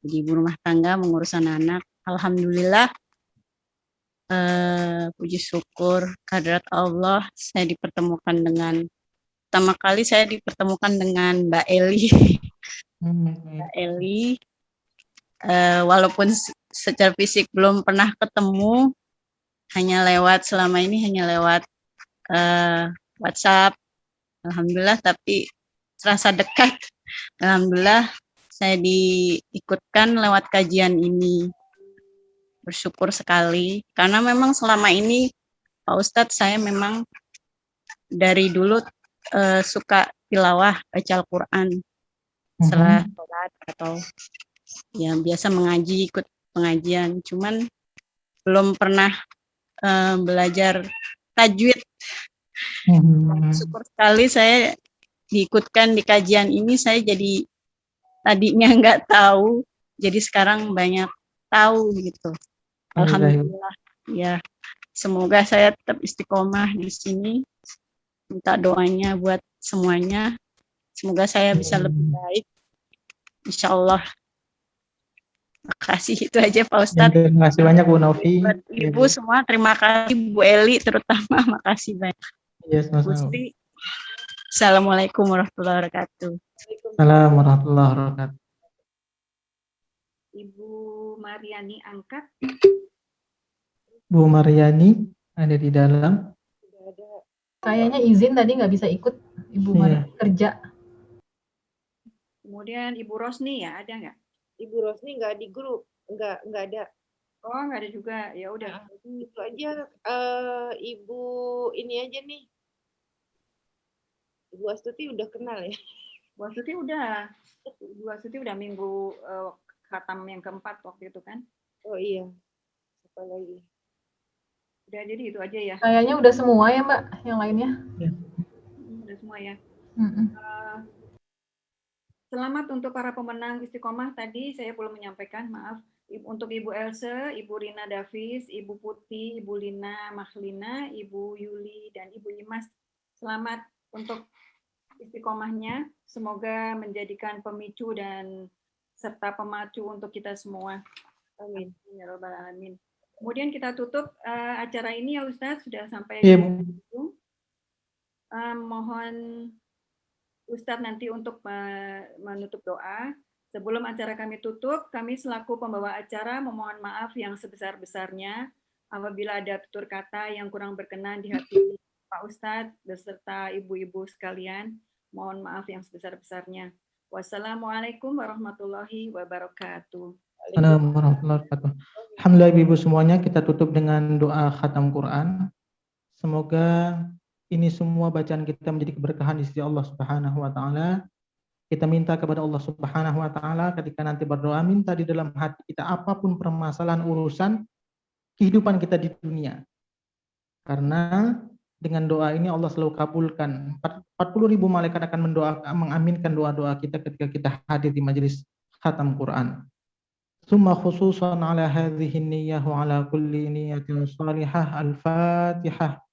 jadi ibu rumah tangga mengurus anak-anak. Alhamdulillah, puji syukur kehadirat Allah, saya dipertemukan pertama kali saya dipertemukan dengan Mbak Eli. Mbak Eli, walaupun secara fisik belum pernah ketemu, selama ini hanya lewat WhatsApp. Alhamdulillah, tapi terasa dekat. Alhamdulillah, saya diikutkan lewat kajian ini. Bersyukur sekali, karena memang selama ini Pak Ustadz, saya memang dari dulu suka tilawah, baca Al-Quran setelah sholat atau ya biasa mengaji, ikut pengajian, cuman belum pernah belajar tajwid. Syukur sekali saya diikutkan di kajian ini, saya jadi tadinya nggak tahu, jadi sekarang banyak tahu gitu. Alhamdulillah ya, semoga saya tetap istiqomah di sini. Minta doanya buat semuanya, semoga saya bisa lebih baik Insya Allah. Makasih, itu aja Pak Ya, Ustadz. terima kasih banyak Bu Novi. Buat Ibu semua, terima kasih Bu Eli terutama, makasih banyak. Iya, Bu sama-sama. Sri. Assalamualaikum warahmatullahi wabarakatuh. Assalamualaikum warahmatullahi wabarakatuh. Ibu Mariani angkat. Bu Mariani ada di dalam. Kayaknya izin tadi nggak bisa ikut, Ibu Mari kerja. Kemudian Ibu Rosni ya, ada nggak? Ibu Rosni nggak di grup, nggak ada. Oh, nggak ada juga. Ya udah. Itu aja. Ibu ini aja nih. Ibu Astuti udah kenal ya? Bu Astuti udah. Bu Astuti udah minggu khatam yang keempat waktu itu kan? Oh iya. Apa lagi? Udah, jadi itu aja ya. Kayaknya udah semua ya Mbak, yang lainnya. Udah semua ya. Mm-mm. Selamat untuk para pemenang istiqomah tadi, saya belum menyampaikan, maaf. Untuk Ibu Else, Ibu Rina Davis, Ibu Putih, Ibu Lina Mahlina, Ibu Yuli, dan Ibu Imas. Selamat untuk istiqomahnya. Semoga menjadikan pemicu dan serta pemacu untuk kita semua. Amin. Ya Rabbal Alamin. Kemudian kita tutup acara ini ya Ustadz, sudah sampai di ujung. Mohon Ustadz nanti untuk menutup doa. Sebelum acara kami tutup, kami selaku pembawa acara memohon maaf yang sebesar-besarnya apabila ada tutur kata yang kurang berkenan di hati Pak Ustadz beserta ibu-ibu sekalian. Mohon maaf yang sebesar-besarnya. Wassalamualaikum warahmatullahi wabarakatuh. Assalamualaikum warahmatullahi wabarakatuh. Alhamdulillah Ibu semuanya, kita tutup dengan doa khatam Quran. Semoga ini semua bacaan kita menjadi keberkahan di sisi Allah Subhanahu wa taala. Kita minta kepada Allah Subhanahu wa taala ketika nanti berdoa, minta di dalam hati kita apapun permasalahan urusan kehidupan kita di dunia. Karena dengan doa ini Allah selalu kabulkan. 40.000 malaikat akan mengaminkan doa-doa kita ketika kita hadir di majelis khatam Quran. Summa khususan ala hadhihi niyyah wa ala kulli niyyatin salihah. Al-Fatihah.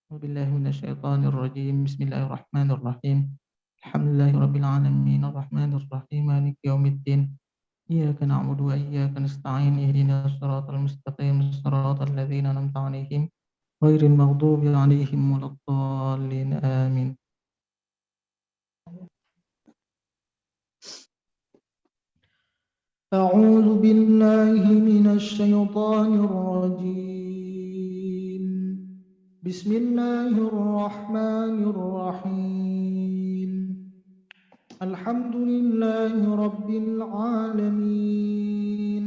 Wabillahi minasyaitonir rajim. Bismillahirrahmanirrahim. Alhamdulillahirabbil alamin arrahmanir rahim maliki yaumiddin. Iyyaka na'budu wa iyyaka nasta'in ihdinas siratal mustaqim siratal ladzina an'amta 'alaihim ghairil maghdubi 'alaihim waladdallin. Amin. أعوذ بالله من الشيطان الرجيم. بسم الله الرحمن الرحيم. الحمد لله رب العالمين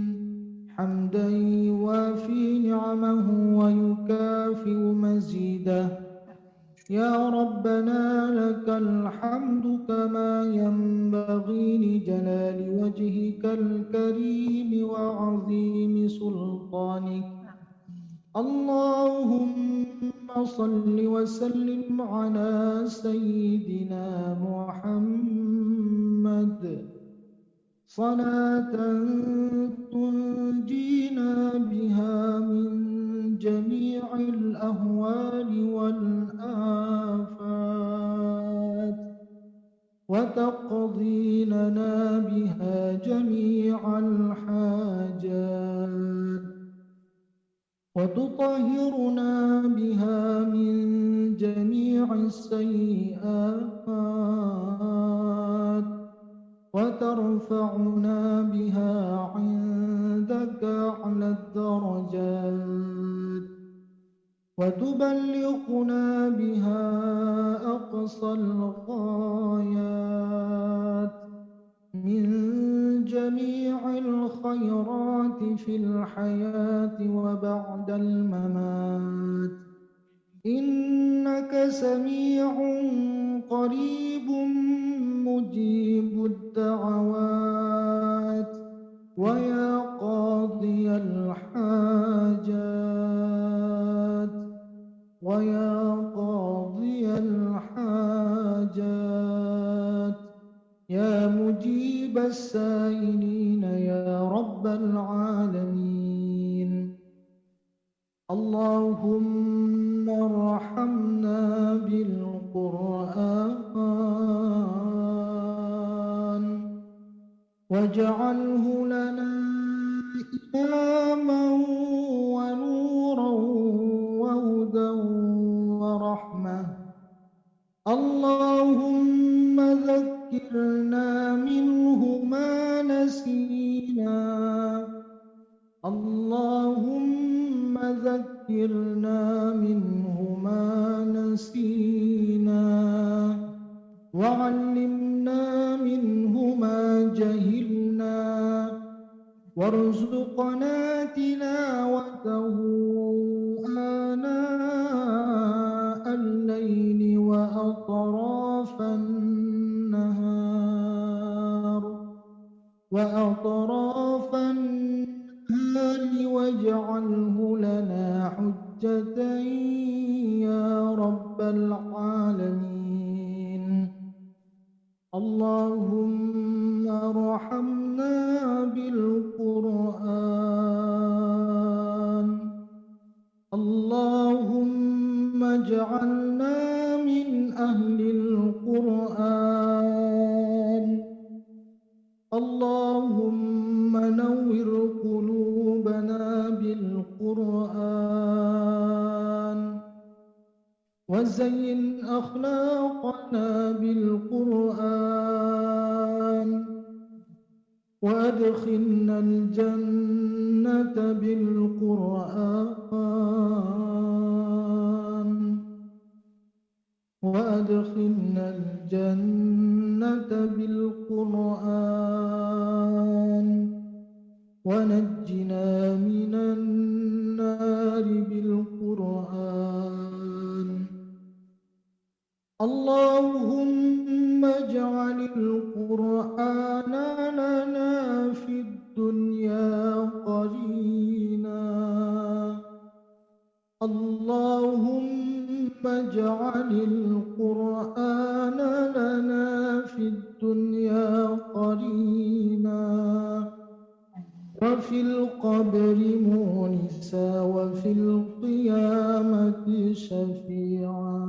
حمدا يوافي نعمه ويكافئ مزيده. يا ربنا لك الحمد كما ينبغي لجلال وجهك الكريم وعظيم سلطانك. اللهم صل وسلم على سيدنا محمد صلاة تنجينا بها من جميع الأهوال والآفات وتقضي لنا بها جميع الحاجات وتطهرنا بها من جميع السيئات وترفعنا بها عندك أعلى الدرجات وتبلغنا بها أقصى الغايات من جميع الخيرات في الحياة وبعد الممات. إنك سميع قريب مجيب الدعوات ويا قاضي الحاجات ويا قاضي الحاجات يا مجيب السائلين يا رب العالمين. اللهم ارحمنا بالقرآن واجعله لنا إماما ونورا وهدى ورحمة. اللهم ذكرنا منه ما نسينا. اللهم ذكرنا منه ما نسينا وعلمنا منه ما جهلنا وارزقنا تلاوته آناء الليل وأطراف النهار واجعله لنا حجة يا رب العالمين. اللهم ارحمنا بالقرآن. اللهم اجعلنا من أهل القرآن. اللهم نور قلوبنا بالقرآن وزين أخلاقنا بالقرآن وأدخلنا الجنة بالقرآن وأدخلنا الجنة بالقرآن ونجنا من النار بالقرآن. اللهم اجعل القرآن لنا في الدنيا قرينا. اللهم اجعل القرآن لنا في الدنيا قرينا وفي القبر مونسا وفي القيامة شفيعا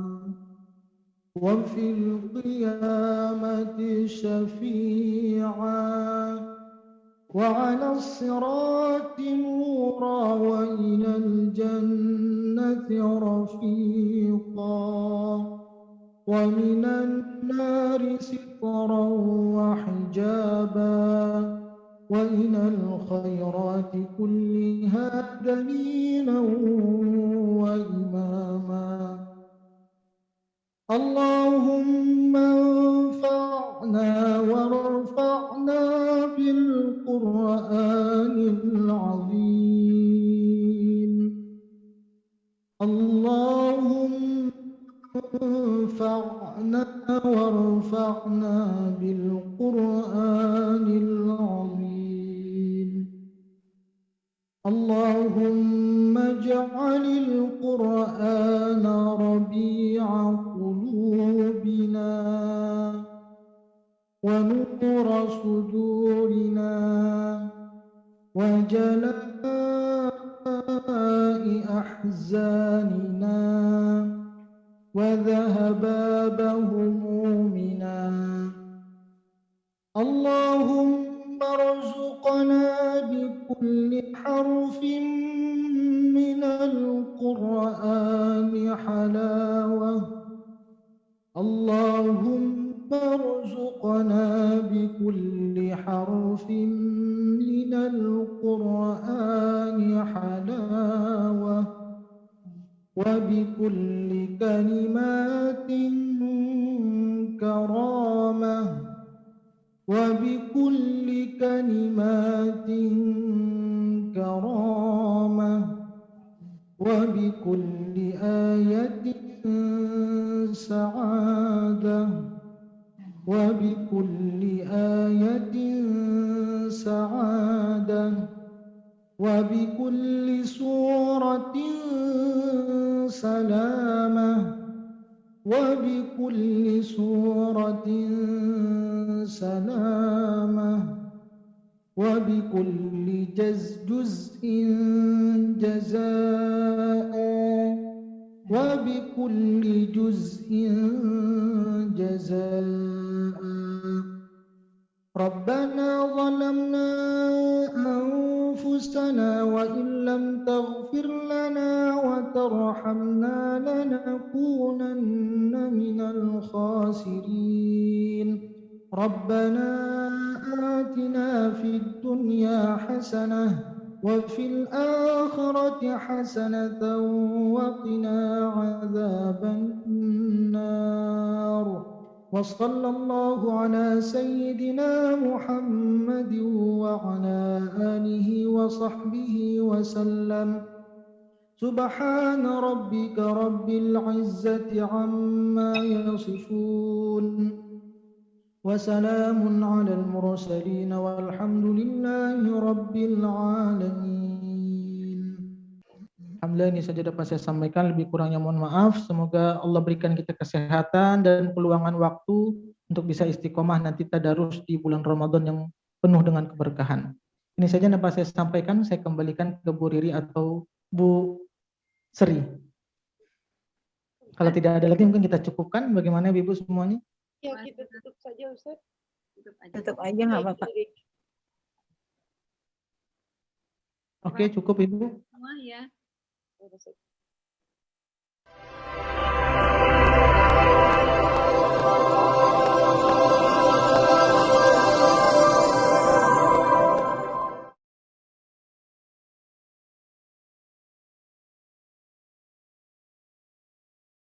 وفي القيامة شفيعا وعلى الصراط نورا وإلى الجنة رفيقا ومن النار سترا وحجابا وإلى الخيرات كلها دليلا وإماما. اللهم انفعنا وارفعنا بالقرآن العظيم. اللهم انفعنا وارفعنا بالقرآن العظيم. اللهم اجعل القرآن ربيع قلوبنا ونور صدورنا وجلاء أحزاننا وذهباب همومنا. اللهم ارزقنا بكل حرف من القرآن حلاوة. اللهم ارزقنا بكل حرف من القرآن حلاوة وبكل كلمات كرامة وبكل كلمات كرامة وبكل آية سعادة وبكل آية سعادة وبكل سورة سلامة وبكل سورة سلامة وبكل جزء جزاء وبكل جزء جزاء. ربنا ظلمنا أنفسنا وإن لم تغفر لنا وترحمنا لنكونن من الخاسرين ربنا آتنا في الدنيا حسنة وفي الآخرة حسنة وقنا عذاب النار وصلى الله على سيدنا محمد وعلى آله وصحبه وسلم سبحان ربك رب العزة عما يصفون وسلام على المرسلين والحمد لله رب العالمين. Alhamdulillah, ini saja dapat saya sampaikan, lebih kurangnya mohon maaf. Semoga Allah berikan kita kesehatan dan peluangan waktu untuk bisa istiqomah nanti tadarus di bulan Ramadan yang penuh dengan keberkahan. Ini saja dapat saya sampaikan. Saya kembalikan ke Bu Riri atau Bu Sri. Kalau tidak ada lagi mungkin kita cukupkan. Bagaimana Ibu semuanya? Ya, kita tutup saja Ustaz. Tutup aja nggak apa-apa. Oke, cukup Ibu. Semua ya.